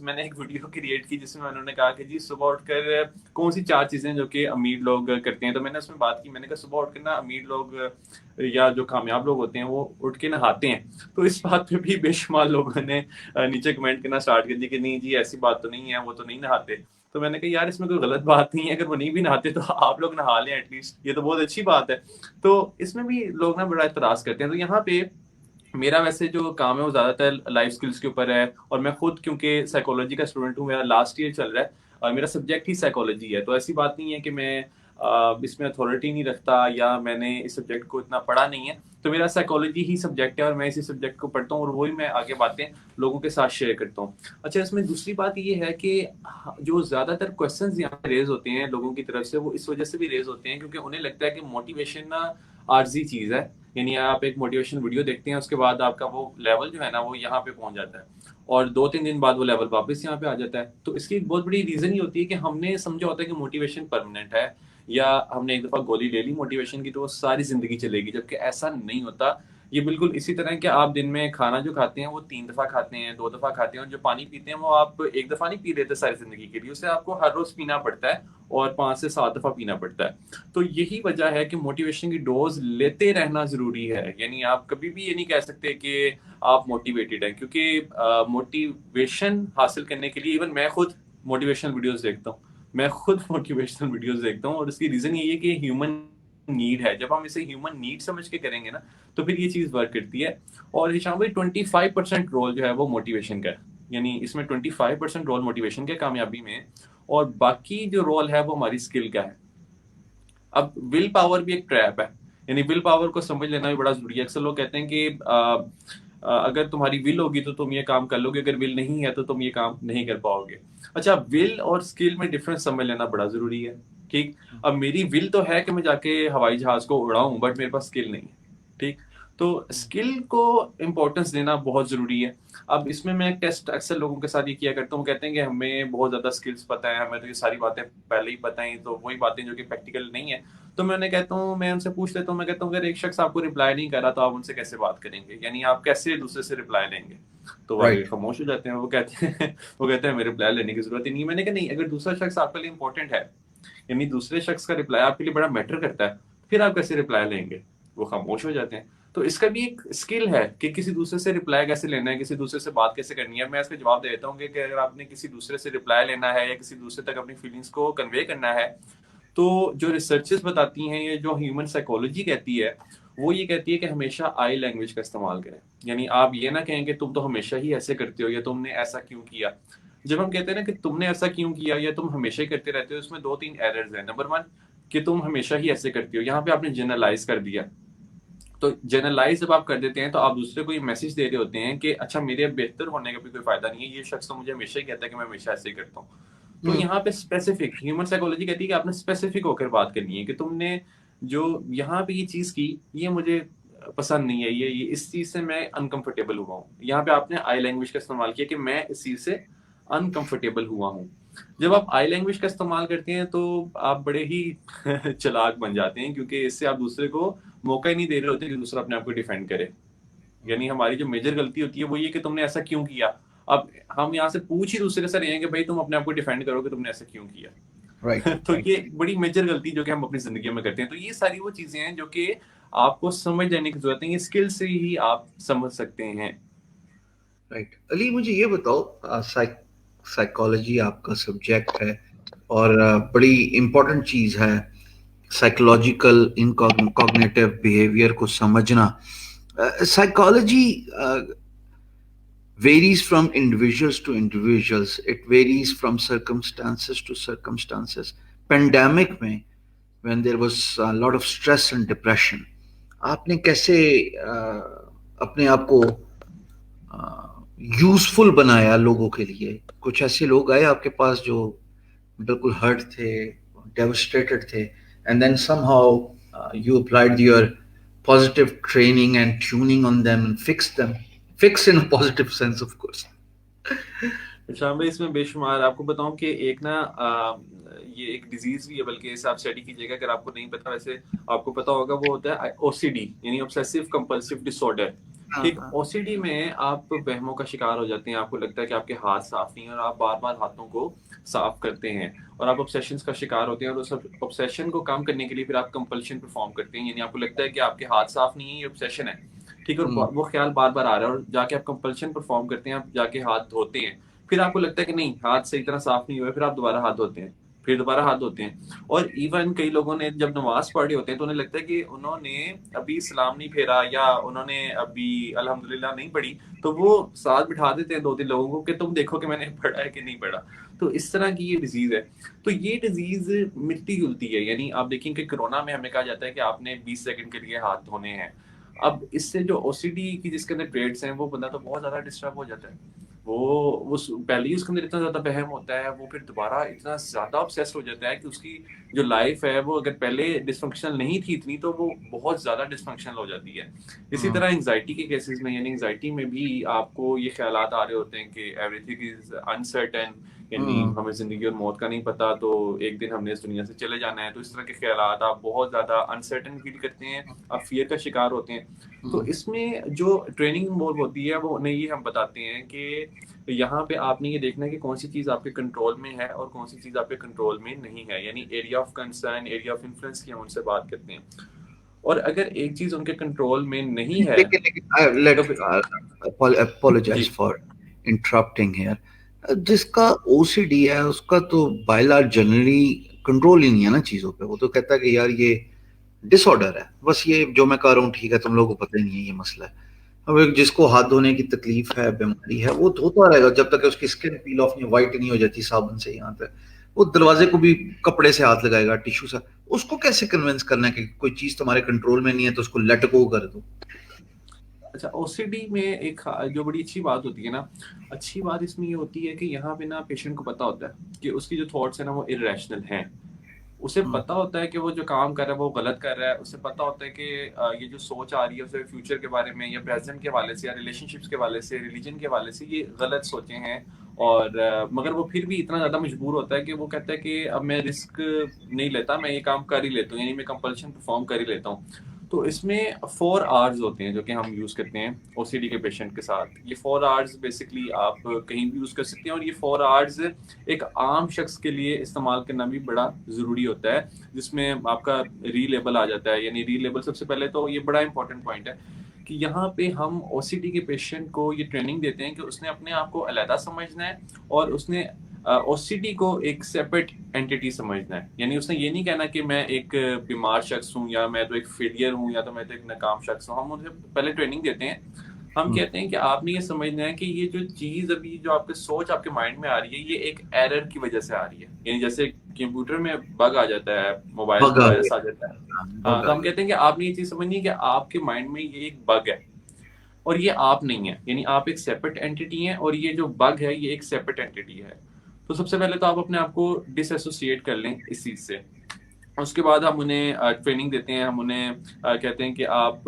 मैंने एक वीडियो क्रिएट की जिसमें उन्होंने कहा कि जी सुबह उठकर कौन सी 4 चीज़ें जो कि अमीर लोग करते हैं, तो मैंने उसमें बात की। मैंने कहा सुबह उठकर ना अमीर लोग या जो कामयाब लोग होते हैं वो उठ के नहाते हैं। तो इस बात पे भी बेशुमार लोगों ने नीचे कमेंट करना स्टार्ट कर दिया कि नहीं जी ऐसी बात तो नहीं है, वो तो नहीं नहाते। तो मैंने कहा यार इसमें कोई गलत बात नहीं है, अगर वो नहीं भी नहाते तो आप लोग नहा लें एटलीस्ट, ये तो बहुत अच्छी बात है। तो इसमें भी लोग ना बड़ा एतराज करते हैं। तो यहाँ पे मेरा वैसे जो काम है वो ज़्यादातर लाइफ स्किल्स के ऊपर है, और मैं खुद क्योंकि साइकोलॉजी का स्टूडेंट हूँ, मेरा लास्ट ईयर चल रहा है और मेरा सब्जेक्ट ही साइकोलॉजी है। तो ऐसी बात नहीं है कि मैं इसमें अथॉरिटी नहीं रखता या मैंने इस सब्जेक्ट को इतना पढ़ा नहीं है। तो मेरा साइकोलॉजी ही सब्जेक्ट है और मैं इसी सब्जेक्ट को पढ़ता हूँ, और वही मैं आगे बातें लोगों के साथ शेयर करता हूँ। अच्छा, इसमें दूसरी बात ये है कि जो ज़्यादातर क्वेश्चंस यहाँ पे रेज होते हैं लोगों की तरफ से, वो इस वजह से भी रेज होते हैं क्योंकि उन्हें लगता है कि मोटिवेशन ना आर्जी चीज़ है। यानी आप एक मोटिवेशन वीडियो देखते हैं, उसके बाद आपका वो लेवल जो है ना वो यहाँ पे पहुंच जाता है, और 2-3 दिन बाद वो लेवल वापस यहाँ पे आ जाता है। तो इसकी एक बहुत बड़ी रीजन ये होती है कि हमने समझा होता है कि मोटिवेशन परमानेंट है, या हमने एक दफा गोली ले ली मोटिवेशन की तो वो सारी जिंदगी चलेगी, जबकि ऐसा नहीं होता। ये बिल्कुल इसी तरह है कि आप दिन में खाना जो खाते हैं वो 3 दफा खाते हैं, 2 दफा खाते हैं, और जो पानी पीते हैं वो आप एक दफा नहीं पी लेते सारी जिंदगी के लिए, उसे आपको हर रोज पीना पड़ता है, और 5 से 7 दफा पीना पड़ता है। तो यही वजह है कि मोटिवेशन की डोज लेते रहना जरूरी है। यानी आप कभी भी ये नहीं कह सकते कि आप मोटिवेटेड हैं, क्योंकि मोटिवेशन हासिल करने के लिए इवन मैं खुद मोटिवेशनल वीडियोस देखता हूँ, मैं खुद मोटिवेशनल वीडियोस देखता हूँ, और इसकी रीजन ये है कि ह्यूमन नीड है। जब हम इसे ह्यूमन नीड समझ के करेंगे ना, तो फिर ये चीज वर्क करती है। और हिशाम भाई 25% रोल जो है वो मोटिवेशन का है, यानी इसमें 25% रोल मोटिवेशन का कामयाबी में, और बाकी जो रोल है वो हमारी स्किल का है। अब विल पावर भी एक ट्रैप है, यानी विल पावर को समझ लेना भी बड़ा जरूरी है। अक्सर लोग कहते हैं कि अगर तुम्हारी विल होगी तो तुम ये काम कर लोगे, अगर विल नहीं है तो तुम ये काम नहीं कर पाओगे। अच्छा, विल और स्किल में डिफरेंस समझ लेना बड़ा जरूरी है, ठीक। अब मेरी विल तो है कि मैं जाके हवाई जहाज को उड़ाऊं, बट मेरे पास स्किल नहीं है, ठीक। तो स्किल को इम्पोर्टेंस देना बहुत जरूरी है। अब इसमें मैं टेस्ट अक्सर लोगों के साथ ये किया करता हूँ, कहते हैं कि हमें बहुत ज्यादा स्किल्स पता है, हमें तो ये सारी बातें पहले ही पता है, तो वही बातें जो कि प्रैक्टिकल नहीं है। तो मैं उन्हें कहता हूँ, मैं उनसे पूछ लेता हूँ, मैं कहता हूँ अगर एक शख्स आपको रिप्लाई नहीं कर रहा तो आप उनसे कैसे बात करेंगे, यानी आप कैसे दूसरे से रिप्लाई लेंगे। तो वो आगे राइट खामोश हो जाते हैं, वो कहते हैं वो कहते हैं हमें रिप्लाई लेने की जरूरत ही नहीं है। मैंने कहा नहीं, अगर दूसरा शख्स आपके लिए इंपॉर्टेंट है, यानी दूसरे शख्स का रिप्लाई आपके लिए बड़ा मैटर करता है, फिर आप कैसे रिप्लाई लेंगे। वो खामोश हो जाते हैं। तो इसका भी एक स्किल है कि किसी दूसरे से रिप्लाई कैसे लेना है, किसी दूसरे से बात कैसे करनी है। मैं इसका जवाब दे देता हूँ कि अगर आपने किसी दूसरे से रिप्लाई लेना है या किसी दूसरे तक अपनी फीलिंग्स को कन्वे करना है, तो जो रिसर्चेस बताती हैं, ये जो ह्यूमन साइकोलॉजी कहती है, वो ये कहती है कि हमेशा आई लैंग्वेज का इस्तेमाल करें। यानी आप ये ना कहें कि तुम तो हमेशा ही ऐसे करते हो, या तुमने ऐसा क्यों किया। जब हम कहते हैं ना कि तुमने ऐसा क्यों किया या तुम हमेशा ही करते रहते हो, इसमें 2-3 एरर्स हैं। नंबर 1, कि तुम हमेशा ही ऐसे करते हो, यहाँ पे आपने जनरलाइज कर दिया। तो जनरलाइज जब आप कर देते हैं तो आप दूसरे को ये मैसेज दे रहे होते हैं कि अच्छा मेरे बेहतर होने का भी कोई फायदा नहीं है, ये शख्स तो मुझे हमेशा ही कहता है कि मैं हमेशा ऐसे ही करता हूँ। तो हम्म यहाँ पे स्पेसिफिक ह्यूमन साइकोलॉजी कहती है कि आपने स्पेसिफिक होकर बात करनी है कि तुमने जो यहाँ पे ये चीज की, ये मुझे पसंद नहीं है, ये इस चीज से मैं अनकंफर्टेबल हुआ हूँ। यहाँ पे आपने आई लैंग्वेज का इस्तेमाल किया कि मैं इस चीज से अनकंफर्टेबल हुआ हूँ। जब आप आई लैंग्वेज का इस्तेमाल करते हैं तो आप बड़े ही चालाक बन जाते हैं, क्योंकि इससे आप दूसरे को मौका ही नहीं दे रहे होते कि दूसरा अपने आप को डिफेंड करे। यानी हमारी जो मेजर गलती होती है वो ये कि तुमने ऐसा क्यों किया। अब हम यहाँ से पूछ ही दूसरे से रहे हैं कि भाई तुम अपने आप को डिफेंड करो कि तुमने ऐसा क्यों किया। राइट तो राइट ये बड़ी मेजर गलती जो कि हम अपनी जिंदगी में करते हैं। तो ये सारी वो चीजें हैं जो कि आपको समझ लेने की जरूरत है, ये स्किल से ही आप समझ सकते हैं। राइट। अली, मुझे ये बताओ, साइकोलॉजी आपका सब्जेक्ट है और बड़ी इम्पोर्टेंट चीज है साइकोलॉजिकल इनकॉग्निटिव बिहेवियर को समझना। Psychology varies from individuals to individuals. It varies from circumstances to circumstances. Pandemic में, when there was a lot of stress and depression, आपने कैसे अपने आप को यूजफुल बनाया लोगों के लिए? कुछ ऐसे लोग आए आपके पास जो बिल्कुल हर्ट थे, devastated थे, and then somehow you applied your positive training and tuning on them and fixed them. Fix in a positive sense, of course. अच्छा, मैं इसमें बेशुमार आपको बताऊं कि एक ना ये एक डिजीज भी है, बल्कि इसे आप स्टडी कीजिएगा अगर आपको नहीं पता। वैसे आपको पता होगा, वो होता है ओसीडी, यानी ऑब्सेसिव कंपल्सिव डिसऑर्डर। हाँ, ठीक, हाँ। ओसीडी में आप वहमों का शिकार हो जाते हैं, आपको लगता है कि आपके हाथ साफ नहीं है और आप बार बार हाथों को साफ करते हैं, और आप ऑब्सेशंस का शिकार होते हैं, और उस ऑब्सेशन को कम करने के लिए फिर आप कंपल्शन परफॉर्म करते हैं, यानी आपको लगता है कि आपके हाथ साफ नहीं है, ये ऑब्सेशन है। ठीक है, और हम्म, वो ख्याल बार बार आ रहा है, और जाके आप कंपल्शन परफॉर्म करते हैं, आप जाके हाथ धोते हैं, फिर आपको लगता है कि नहीं, हाथ सही तरह साफ नहीं हुआ, फिर आप दोबारा हाथ धोते हैं, फिर दोबारा हाथ धोते हैं। और इवन कई लोगों ने जब नमाज पढ़े होते हैं तो उन्हें लगता है कि उन्होंने अभी सलाम नहीं फेरा, या उन्होंने अभी अल्हम्दुलिल्लाह नहीं पढ़ी, तो वो साथ बिठा देते हैं दो तीन लोगों को कि तुम देखो कि मैंने पढ़ा है कि नहीं पढ़ा। तो इस तरह की ये डिजीज है। तो ये डिजीज मिलती जुलती है, यानी आप देखेंगे कि कोरोना में हमें कहा जाता है कि आपने 20 सेकंड के लिए हाथ धोने हैं। अब इससे जो ओसीडी की जिसके अंदर ट्रेड्स हैं, वो बंदा तो बहुत ज्यादा डिस्टर्ब हो जाता है। वो पहले ही उसके अंदर इतना ज्यादा वहम होता है, वो फिर दोबारा इतना ज्यादा ऑब्सेस्ड हो जाता है कि उसकी जो लाइफ है वो अगर पहले डिसफंक्शनल नहीं थी इतनी, तो वो बहुत ज्यादा डिसफंक्शनल हो जाती है। इसी हम्म, तरह एंजाइटी के केसेस में, यानी एंजाइटी में भी आपको ये ख्यालात आ रहे होते हैं कि एवरीथिंग इज अनसर्टेन, यानी हम्म, हमें जिंदगी और मौत का नहीं पता, तो एक दिन हमने इस दुनिया से चले जाना है। तो इस तरह के ख्यालात, आप बहुत ज्यादा अनसर्टेन फील करते हैं, आप फियर का शिकार होते हैं। तो हम्म। इसमें जो ट्रेनिंग इन्वॉल्व होती है वो उन्हें ये हम बताते हैं कि यहाँ पे आपने ये देखना है कि कौन सी चीज़ आपके कंट्रोल में है और कौन सी चीज़ आपके कंट्रोल में नहीं है, यानी area of concern, area of influence की हम उनसे बात करते हैं। और अगर एक चीज़ उनके कंट्रोल में नहीं है लेकिन लेकिन तो लेट जी। apologize for interrupting here. जिसका ओसीडी है उसका तो बायलॉर जनरली कंट्रोल ही नहीं है ना चीजों पे। वो तो कहता है कि यार ये डिसऑर्डर है, बस ये जो मैं कह रहा हूँ ठीक है, तुम लोगों को पता ही नहीं है ये मसला है। अब एक जिसको हाथ धोने की तकलीफ है, बीमारी है, वो धोता रहेगा जब तक कि उसकी स्किन पील ऑफ नहीं, व्हाइट नहीं हो जाती साबुन से। यहाँ तक वो दरवाजे को भी कपड़े से हाथ लगाएगा, टिश्यू से। उसको कैसे कन्विंस करना है कि कोई चीज तुम्हारे कंट्रोल में नहीं है तो उसको लेट गो कर दो? अच्छा, ओसीडी में एक जो बड़ी अच्छी बात होती है ना, अच्छी बात इसमें ये होती है कि यहाँ पे ना पेशेंट को पता होता है कि उसकी जो थॉट्स है ना वो इरेशनल हैं। उसे हम्म, पता होता है कि वो जो काम कर रहा है वो गलत कर रहा है। उसे पता होता है कि ये जो सोच आ रही है उसे फ्यूचर के बारे में, या प्रेजेंट के हवाले से, या रिलेशनशिप्स के हवाले से, रिलीजन के हवाले से, ये गलत सोचें हैं। और मगर वो फिर भी इतना ज़्यादा मजबूर होता है कि वो कहता है कि अब मैं रिस्क नहीं लेता, मैं ये काम कर ही लेता हूँ, यानी मैं कंपल्शन परफॉर्म कर ही लेता हूँ। तो इसमें 4 आवर्स होते हैं जो कि हम यूज़ करते हैं ओसीडी के पेशेंट के साथ। ये 4 आवर्स बेसिकली आप कहीं भी यूज़ कर सकते हैं, और ये 4 आवर्स एक आम शख्स के लिए इस्तेमाल करना भी बड़ा ज़रूरी होता है, जिसमें आपका री लेबल आ जाता है। यानी री लेबल, सबसे पहले तो ये बड़ा इंपॉर्टेंट पॉइंट है कि यहाँ पे हम ओसीडी के पेशेंट को ये ट्रेनिंग देते हैं कि उसने अपने आप को अलहदा समझना है, और उसने ओसीडी को एक सेपरेट एंटिटी समझना है। यानी उसने ये नहीं कहना कि मैं एक बीमार शख्स हूँ, या मैं तो एक फेलियर हूँ, या तो मैं तो एक नाकाम शख्स हूँ। हम उन्हें पहले ट्रेनिंग देते हैं, हम हम्म, कहते हैं कि आपने ये समझना है कि ये जो चीज अभी जो आपके सोच आपके माइंड में आ रही है, ये एक एरर की वजह से आ रही है। यानी जैसे कंप्यूटर में बग आ जाता है, मोबाइल में बग आ वायरस आ गया। जाता है। हाँ, हाँ, बग तो आ हम गया। कहते हैं कि आपने ये चीज समझनी है कि आपके माइंड में ये एक बग है, और ये आप नहीं है, यानी आप एक सेपरेट एंटिटी हैं, और ये जो बग है ये एक सेपरेट एंटिटी है। तो सबसे पहले तो आप अपने आप को डिसएसोसिएट कर लें इस चीज से। उसके बाद हम उन्हें ट्रेनिंग देते हैं, हम उन्हें कहते हैं कि आप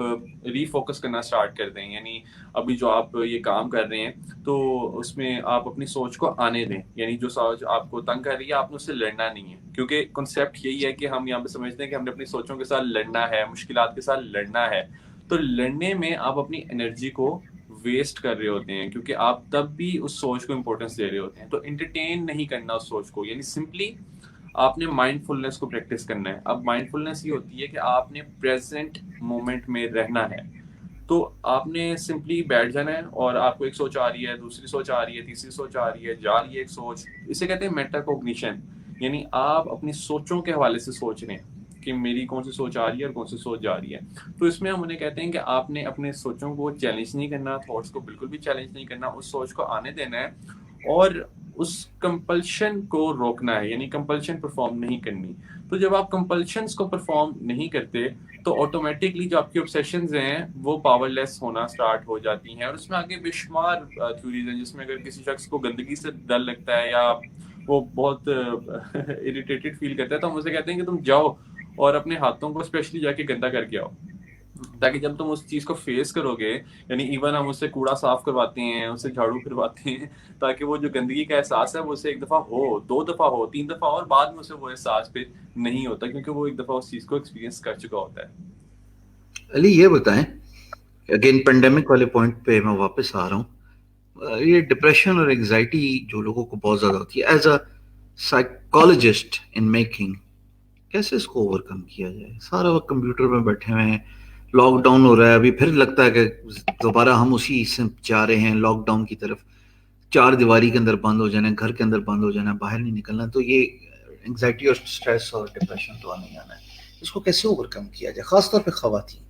रीफोकस करना स्टार्ट कर दें। यानी अभी जो आप ये काम कर रहे हैं, तो उसमें आप अपनी सोच को आने दें, यानी जो सोच आपको तंग कर रही है आपने उससे लड़ना नहीं है। क्योंकि कॉन्सेप्ट यही है कि हम यहाँ पे समझते हैं कि हमने अपनी सोचों के साथ लड़ना है, मुश्किलात के साथ लड़ना है। तो लड़ने में आप अपनी एनर्जी को वेस्ट कर रहे होते हैं, क्योंकि आप तब भी उस सोच को इंपॉर्टेंस दे रहे होते हैं। तो इंटरटेन नहीं करना उस सोच को, यानी सिंपली आपने माइंडफुलनेस को प्रैक्टिस करना है। अब माइंडफुलनेस ये होती है कि आपने प्रेजेंट मोमेंट में रहना है। तो आपने सिंपली बैठ जाना है और आपको एक सोच आ रही है, दूसरी सोच आ रही है, तीसरी सोच आ रही है, जा रही है एक सोच, इसे कहते हैं मेटाकॉग्निशन। यानी आप अपनी सोचों के हवाले से सोच रहे हैं कि मेरी कौन सी सोच आ रही है और कौन सी सोच जा रही है। तो इसमें हम उन्हें कहते हैं कि आपने अपने सोचों को चैलेंज नहीं करना, थॉट्स को बिल्कुल भी चैलेंज नहीं करना, उस सोच को आने देना है और उस कंपल्शन को रोकना है, यानी कंपल्शन परफॉर्म नहीं करनी। तो जब आप कंपल्शंस को परफॉर्म नहीं करते तो ऑटोमेटिकली जो आपकी ऑब्सेशंस हैं वो पावरलेस होना स्टार्ट हो जाती हैं। और उसमें आगे बेशुमार थ्योरीज हैं, जिसमें अगर किसी शख्स को गंदगी से डर लगता है या वो बहुत इरिटेटेड फील करता है तो हम उसे कहते हैं कि तुम जाओ और अपने हाथों को स्पेशली जाके गंदा करके आओ, ताकि जब तुम उस चीज को फेस करोगे, यानी इवन हम उससे कूड़ा साफ करवाते हैं, उससे झाड़ू फिरवाते हैं, ताकि वो जो गंदगी का एहसास है वो उसे एक दफा हो, दो दफा हो, तीन दफा हो, और बाद में उसे वो एहसास पे नहीं होता, क्योंकि वो एक दफा उस चीज को एक्सपीरियंस कर चुका होता है। अली ये बताएं, अगेन पेंडेमिक वाले पॉइंट पे मैं वापस आ रहा हूँ। ये डिप्रेशन और एंजाइटी जो लोगों को बहुत ज्यादा होती है, as a psychologist in making, कैसे इसको ओवरकम किया जाए? सारा वक्त कंप्यूटर में बैठे हुए हैं, लॉकडाउन हो रहा है, अभी फिर लगता है कि दोबारा हम उसी से जा रहे हैं लॉकडाउन की तरफ, चार दीवारी के अंदर बंद हो जाना, घर के अंदर बंद हो जाना, बाहर नहीं निकलना। तो ये एंजाइटी और स्ट्रेस और डिप्रेशन तो आने ही आना है, इसको कैसे ओवरकम किया जाए, खासतौर पे खवातीन?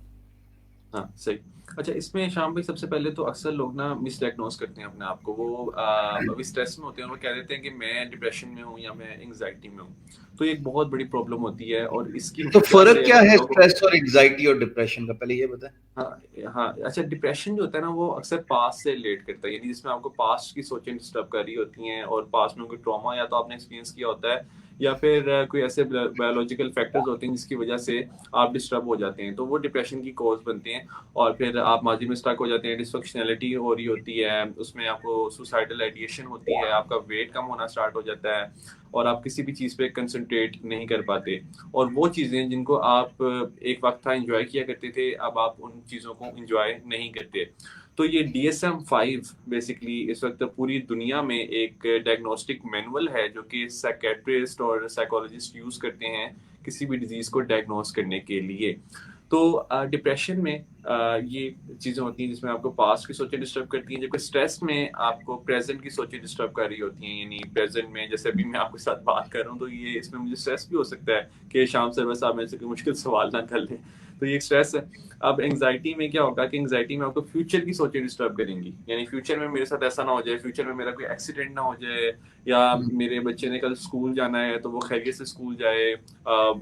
हाँ, सही। अच्छा, इसमें शाम भाई सबसे पहले तो अक्सर लोग ना मिसडायग्नोज करते हैं अपने आप को। वो अभी स्ट्रेस में होते हैं और वो कह देते हैं कि मैं डिप्रेशन में हूँ या मैं एंग्जाइटी में हूँ। तो ये एक बहुत बड़ी प्रॉब्लम होती है और इसकी तो वजह फर्क से क्या है लोगों स्ट्रेस और एंजाइटी और डिप्रेशन का, पहले ये बताएं। हाँ, हाँ। अच्छा, डिप्रेशन जो होता है ना वो अक्सर पास्ट से रिलेट करता है, यानी जिसमें आपको पास्ट की सोचें डिस्टर्ब कर रही होती हैं और पास्ट में कोई ट्रॉमा या तो आपने एक्सपीरियंस किया होता है या फिर कोई ऐसे बायोलॉजिकल फैक्टर्स होते हैं जिसकी वजह से आप डिस्टर्ब हो जाते हैं, तो वो डिप्रेशन की कॉज बनते हैं। और फिर आप माजी में स्टक हो जाते हैं, डिसफंक्शनैलिटी हो रही होती है, उसमें आपको सुसाइडल आइडिएशन होती है, आपका वेट कम होना स्टार्ट हो जाता है और आप किसी भी चीज़ पे कंसंट्रेट नहीं कर पाते। और वो चीज़ें जिनको आप एक वक्त था एंजॉय किया करते थे, अब आप उन चीज़ों को एंजॉय नहीं करते। तो ये DSM-5 बेसिकली इस वक्त पूरी दुनिया में एक डायग्नोस्टिक मैनुअल है जो कि साइकेट्रिस्ट और साइकोलॉजिस्ट यूज करते हैं किसी भी डिजीज को डायग्नोस करने के लिए। तो डिप्रेशन में ये चीज़ें होती हैं जिसमें आपको पास्ट की सोचें डिस्टर्ब करती हैं, जबकि स्ट्रेस में आपको प्रेजेंट की सोचें डिस्टर्ब कर रही होती हैं। यानी प्रेजेंट में जैसे अभी मैं आपके साथ बात कर रहा हूँ तो ये इसमें मुझे स्ट्रेस भी हो सकता है कि शाम से बस आप मेरे से कोई मुश्किल सवाल ना कर लें, तो ये एक स्ट्रेस है। अब एंग्जाइटी में क्या होगा कि एंग्जाइटी में आपको फ्यूचर की सोचें डिस्टर्ब करेंगी, यानी फ्यूचर में मेरे साथ ऐसा ना हो जाए, फ्यूचर में मेरा कोई एक्सीडेंट ना हो जाए, या मेरे बच्चे ने कल स्कूल जाना है तो वो खैरियत से स्कूल जाए,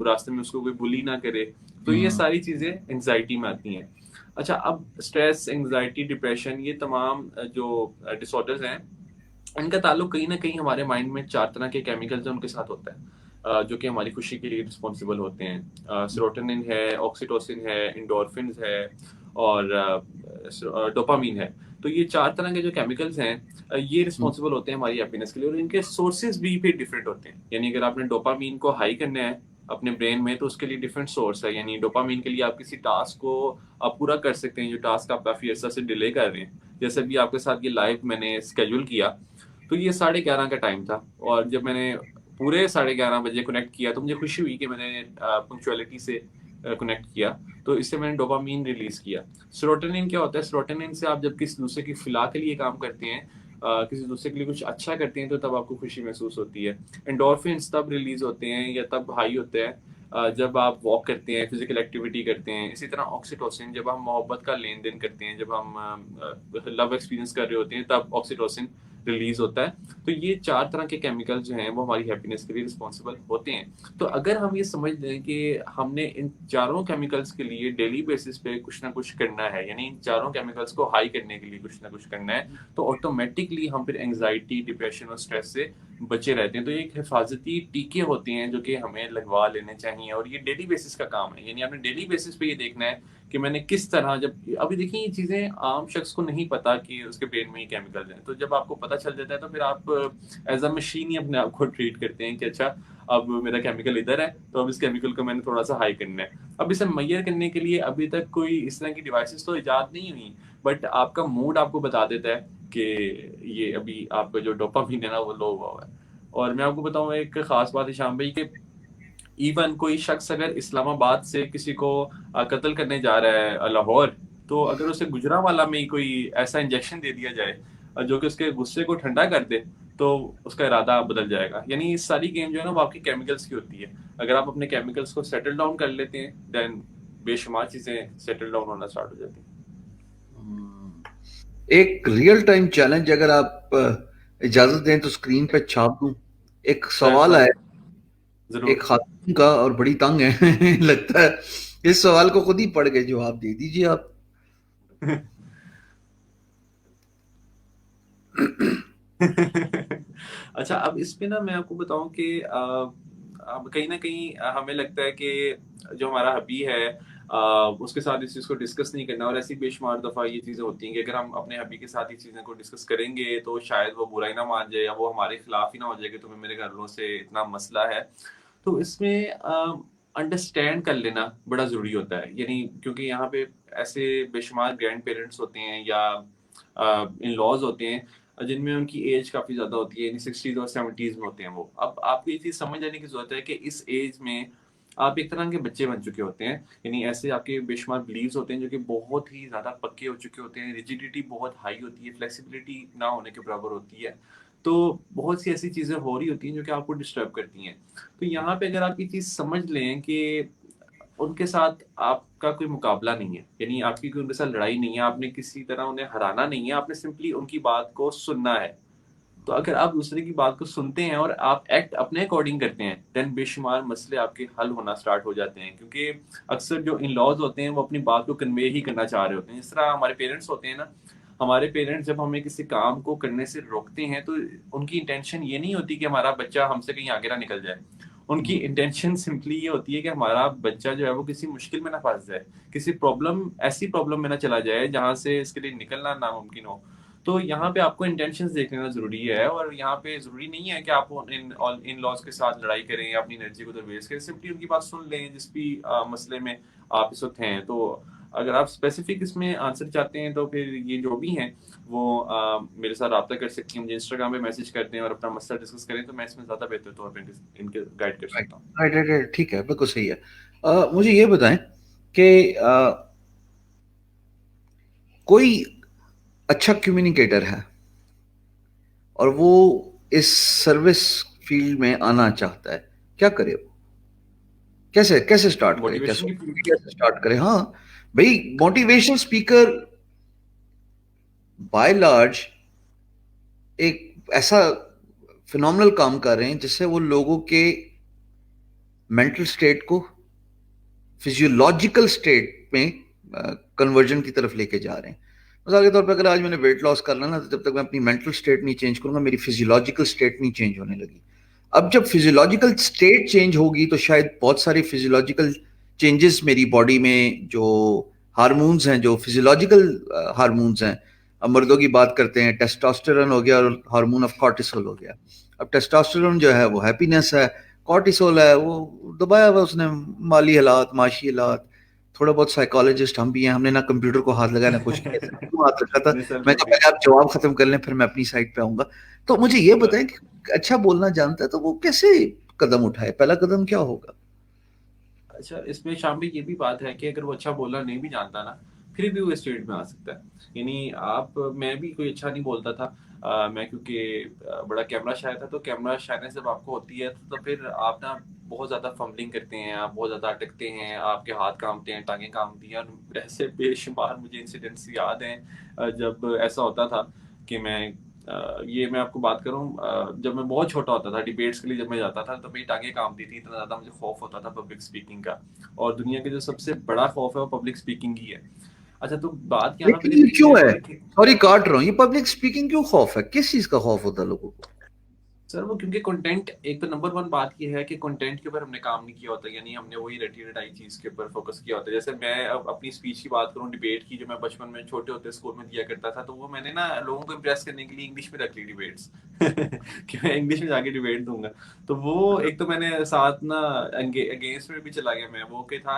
रास्ते में उसको कोई बुली ना करे। तो ये सारी चीजें एंग्जाइटी में आती हैं। अच्छा, अब स्ट्रेस, एंग्जाइटी, डिप्रेशन, ये तमाम जो डिसऑर्डर्स हैं, इनका ताल्लुक कहीं ना कहीं हमारे माइंड में चार तरह के केमिकल्स हैं उनके साथ होता है, जो कि हमारी खुशी के लिए रिस्पॉन्सिबल होते हैं। सेरोटोनिन है, ऑक्सीटोसिन है, इंडोर्फिन्स है और डोपामीन है। तो ये चार तरह के जो केमिकल्स हैं ये रिस्पॉन्सिबल होते हैं हमारी हैप्पीनेस के लिए, और इनके सोर्सेज भी फिर डिफरेंट होते हैं। यानी अगर आपने डोपामीन को हाई करना है अपने ब्रेन में तो उसके लिए डिफरेंट सोर्स है। यानी डोपामीन के लिए आप किसी टास्क को आप पूरा कर सकते हैं जो टास्क आप काफी अर्सा से डिले कर रहे हैं। जैसे भी आपके साथ ये लाइव मैंने स्केड्यूल किया तो ये 11:30 का टाइम था, और जब मैंने पूरे 11:30 बजे कनेक्ट किया तो मुझे खुशी हुई कि मैंने पंक्चुअलिटी से कनेक्ट किया। तो इससे मैंने डोपामीन रिलीज किया। सेरोटोनिन क्या होता है? सेरोटोनिन से आप जब किसी दूसरे की फिला के लिए काम करते हैं, किसी दूसरे के लिए कुछ अच्छा करते हैं, तो तब आपको खुशी महसूस होती है। एंडोर्फिन्स तब रिलीज होते हैं या तब हाई होते हैं जब आप वॉक करते हैं, फिजिकल एक्टिविटी करते हैं। इसी तरह ऑक्सीटोसिन, जब हम मोहब्बत का लेन देन करते हैं, जब हम लव एक्सपीरियंस कर रहे होते हैं, तब ऑक्सीटोसिन रिलीज होता है। तो ये चार तरह के केमिकल्स जो हैं वो हमारी हैप्पीनेस के लिए रिस्पॉन्सिबल होते हैं। तो अगर हम ये समझ लें कि हमने इन चारों केमिकल्स के लिए डेली बेसिस पे कुछ ना कुछ करना है, यानी इन चारों केमिकल्स को हाई करने के लिए कुछ ना कुछ करना है, तो ऑटोमेटिकली हम फिर एंग्जाइटी, डिप्रेशन और स्ट्रेस से बचे रहते हैं। तो ये एक हिफाजती टीके होते हैं जो कि हमें लगवा लेने चाहिए, और ये डेली बेसिस का काम है। यानी आपने डेली बेसिस पे ये देखना है कि मैंने किस तरह, जब अभी देखिए ये चीज़ें आम शख्स को नहीं पता कि उसके ब्रेन में ये केमिकल्स हैं, तो जब आपको पता चल जाता है तो फिर आप एज अ मशीन ही अपने आप को ट्रीट करते हैं कि अच्छा अब मेरा केमिकल इधर है तो अब इस केमिकल को मैंने थोड़ा सा हाई करना है। अब इसे मैयर करने के लिए अभी तक कोई इस तरह की डिवाइसेस तो इजाद नहीं हुई, बट आपका मूड आपको बता देता है कि ये अभी आपका जो डोपामीन है ना वो लो हुआ है। और मैं आपको बताऊं एक खास बात है शाम भाई, कि इवन कोई शख्स अगर इस्लामाबाद से किसी को कत्ल करने जा रहा है लाहौर, तो अगर उसे गुजरांवाला में ही कोई ऐसा इंजेक्शन दे दिया जाए जो कि उसके गुस्से को ठंडा कर दे, तो उसका इरादा बदल जाएगा। यानी सारी गेम जो है ना वो आपकी केमिकल्स की होती है। अगर आप अपने केमिकल्स को सेटल डाउन कर लेते हैं, देन बेशुमार चीजें सेटल डाउन होना स्टार्ट हो जाती हैं। एक रियल टाइम चैलेंज अगर आप इजाजत दें तो स्क्रीन पे छाप दूं। एक सर सवाल सर है एक जरूर। खातून का, और बड़ी तंग है लगता है। इस सवाल को खुद ही पढ़ के जवाब दे दीजिए आप। अच्छा, अब इस पे ना मैं आपको बताऊं कि अब कहीं ना कहीं हमें लगता है कि जो हमारा हबी है उसके साथ इस चीज़ को डिस्कस नहीं करना, और ऐसी बेशुमार दफ़ा ये चीज़ें होती हैं कि अगर हम अपने हबी के साथ ये चीज़ें को डिस्कस करेंगे तो शायद वो बुरा ही ना मान जाए, या वो हमारे खिलाफ ही ना हो जाए कि तुम्हें मेरे घर वालों से इतना मसला है। तो इसमें अंडरस्टैंड कर लेना बड़ा ज़रूरी होता है। यानी क्योंकि यहाँ पे ऐसे बेशुमार ग्रैंड पेरेंट्स होते हैं या इन लॉज होते हैं जिनमें उनकी एज काफ़ी ज़्यादा होती है, यानी 60s और 70s में होते हैं वो। अब आपको ये चीज़ समझ जाने की ज़रूरत है कि इस एज में आप एक तरह के बच्चे बन चुके होते हैं। यानी ऐसे आपके बेशुमार बिलीव्स होते हैं जो कि बहुत ही ज़्यादा पक्के हो चुके होते हैं, रिजिडिटी बहुत हाई होती है, फ्लेक्सिबिलिटी ना होने के बराबर होती है। तो बहुत सी ऐसी चीज़ें हो रही होती हैं जो कि आपको डिस्टर्ब करती हैं। तो यहाँ पे अगर आप ये चीज़ समझ लें कि उनके साथ आपका कोई मुकाबला नहीं है, यानी आपकी कोई उनके साथ लड़ाई नहीं है, आपने किसी तरह उन्हें हराना नहीं है, आपने सिंपली उनकी बात को सुनना है। तो अगर आप दूसरे की बात को सुनते हैं और आप एक्ट अपने अकॉर्डिंग करते हैं, देन बेशुमार मसले आपके हल होना स्टार्ट हो जाते हैं। क्योंकि अक्सर जो इन लॉज होते हैं वो अपनी बात को कन्वे ही करना चाह रहे होते हैं। जिस तरह हमारे पेरेंट्स होते हैं ना, हमारे पेरेंट्स जब हमें किसी काम को करने से रोकते हैं तो उनकी इंटेंशन ये नहीं होती कि हमारा बच्चा हमसे कहीं आगे ना निकल जाए। उनकी इंटेंशन सिंपली ये होती है कि हमारा बच्चा जो है वो किसी मुश्किल में ना फंस जाए, किसी प्रॉब्लम, ऐसी प्रॉब्लम में ना चला जाए जहां से इसके लिए निकलना नामुमकिन हो। तो यहाँ पे आपको इंटेंशंस देख लेना ज़रूरी है, और यहाँ पे ज़रूरी नहीं है कि आप इन लॉज के साथ लड़ाई करें या अपनी एनर्जी को वेस्ट करें। सिंपली उनकी बात सुन लें जिस भी मसले में आप इस वक्त हैं। तो अगर आप स्पेसिफिक इसमें आंसर चाहते हैं तो फिर ये जो भी हैं वो मेरे साथ रब्ता कर सकती हैं, मुझे इंस्टाग्राम पे मैसेज करते हैं और अपना मसला डिस्कस करें, तो मैं इसमें ज़्यादा बेहतर तौर पर इनके गाइड कर राइट सकता हूँ। राइट राइट राइट, ठीक है, बिल्कुल सही है। मुझे ये बताएं कि कोई अच्छा कम्युनिकेटर है और वो इस सर्विस फील्ड में आना चाहता है, क्या करे वो? कैसे कैसे स्टार्ट करे? क्या मोटिवेशन सोशल की। मीडिया से स्टार्ट करे? हाँ भाई, मोटिवेशनल स्पीकर बाय लार्ज एक ऐसा फिनोमिनल काम कर रहे हैं जिससे वो लोगों के मेंटल स्टेट को फिजियोलॉजिकल स्टेट में कन्वर्जन की तरफ लेके जा रहे हैं। मिसाल के तौर पर अगर आज मैंने वेट लॉस करना ना, तो जब तक मैं अपनी मेंटल स्टेट नहीं चेंज करूंगा मेरी फिजियोलॉजिकल स्टेट नहीं चेंज होने लगी। अब जब फिजियोलॉजिकल स्टेट चेंज होगी तो शायद बहुत सारी फिजियोलॉजिकल चेंजेस मेरी बॉडी में, जो हार्मोन्स हैं, जो फिजियोलॉजिकल हार्मोन्स हैं, अब मर्दों की बात करते हैं, टेस्टोस्टेरोन हो गया और हार्मोन ऑफ कॉर्टिसोल हो गया। अब टेस्टोस्टेरोन जो है वो हैप्पीनेस है, कॉर्टिसोल है वो दबाया हुआ उसने, माली हालात, माशी हालात। थोड़ा बहुत साइकोलॉजिस्ट हम भी हैं, हमने ना कंप्यूटर को हाथ लगाया ना कुछ किया, सिर्फ क्यों हाथ रखा था। नहीं, सेल्फ मैं कहा मोटिव। पहले आप जवाब खत्म कर लें फिर मैं अपनी साइड पे आऊंगा। तो मुझे ये सर बताएं कि अच्छा बोलना जानता है तो वो कैसे कदम उठाए, पहला कदम क्या होगा? अच्छा, इसमें शामिल ये भी बात है कि अगर वो अच्छा बोलना नहीं भी जानता ना, फिर भी वो स्टेट में आ सकता है। यानी आप, मैं भी कोई अच्छा नहीं बोलता था। मैं क्योंकि बड़ा कैमरा शाय था, तो कैमरा शायनेस जब आपको होती है तो फिर आप ना बहुत ज़्यादा फंबलिंग करते हैं, आप बहुत ज़्यादा अटकते हैं, आपके हाथ कांपते हैं, टांगें कांपती हैं, और ऐसे बेशुमार मुझे इंसिडेंट्स याद हैं जब ऐसा होता था कि ये मैं आपको बात करूँ, जब मैं बहुत छोटा होता था, डिबेट्स के लिए जब मैं जाता था तो मेरी टांगें कांपती थी, इतना ज़्यादा मुझे खौफ होता था पब्लिक स्पीकिंग का। और दुनिया के जो सबसे बड़ा खौफ है वो पब्लिक स्पीकिंग ही है। अच्छा, तो बात यहाँ पे लेकिन ये निकलती क्यों है है? कि सॉरी काट रहा हूँ, ये पब्लिक स्पीकिंग क्यों खौफ है? किस चीज का खौफ होता है लोगों को? सर वो क्योंकि कंटेंट, एक तो नंबर वन बात ये है कि कंटेंट के ऊपर हमने काम नहीं किया होता, यानी हमने वही रटी रटाई चीज के ऊपर फोकस किया होता है। जैसे मैं अब अपनी स्पीच की बात करूं, डिबेट की, जो मैं बचपन में छोटे होते स्कूल में दिया करता था, तो वो मैंने ना लोगों को इम्प्रेस करने के लिए इंग्लिश में रख ली डिबेट्स कि मैं इंग्लिश में जाके डिबेट दूंगा। तो वो एक तो मैंने साथ ना अगेंस्ट में भी चला गया मैं, वो कि था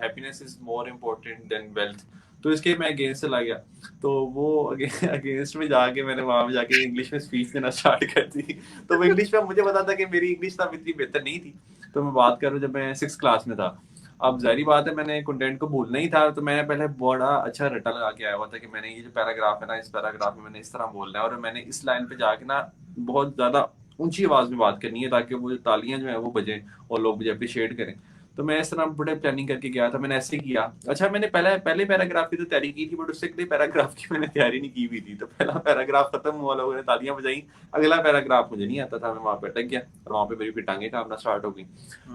happiness is more important then wealth. तो इसके मैं अगेंस्ट चला गया। तो वो अगेंस्ट में जाके मैंने वहां पे जाके इंग्लिश में स्पीच देना स्टार्ट कर दी। तो वो इंग्लिश में मुझे पता था कि मेरी इंग्लिश तब इतनी बेहतर नहीं थी, तो मैं बात कर रहा हूँ जब मैं 6th क्लास में था। अब ज़ाहिर बात है मैंने कंटेंट को भूलना ही था, तो मैंने पहले बड़ा अच्छा रट्टा लगा के आया हुआ था कि मैंने ये जो पैराग्राफ है ना, इस पैराग्राफ में मैंने इस तरह बोलना है और मैंने इस लाइन पे जाके ना बहुत ज़्यादा ऊंची आवाज़ में बात करनी है ताकि वो जो तालियां जो है वो बजें और लोग मुझे अप्रिशिएट करें। तो मैं इस तरह बड़े प्लानिंग करके गया था, मैंने ऐसे किया। अच्छा, मैंने पहले पैराग्राफ की तो तैयारी की थी, बट उससे अगले पैराग्राफ की मैंने तैयारी नहीं की हुई थी। तो पहला पैराग्राफ खत्म हुआ, लोगों ने तालियां बजाई, अगला पैराग्राफ मुझे नहीं आता था, मैं वहां पे अटक गया और वहां पे मेरी फिर टांगे कांपना स्टार्ट हो गई।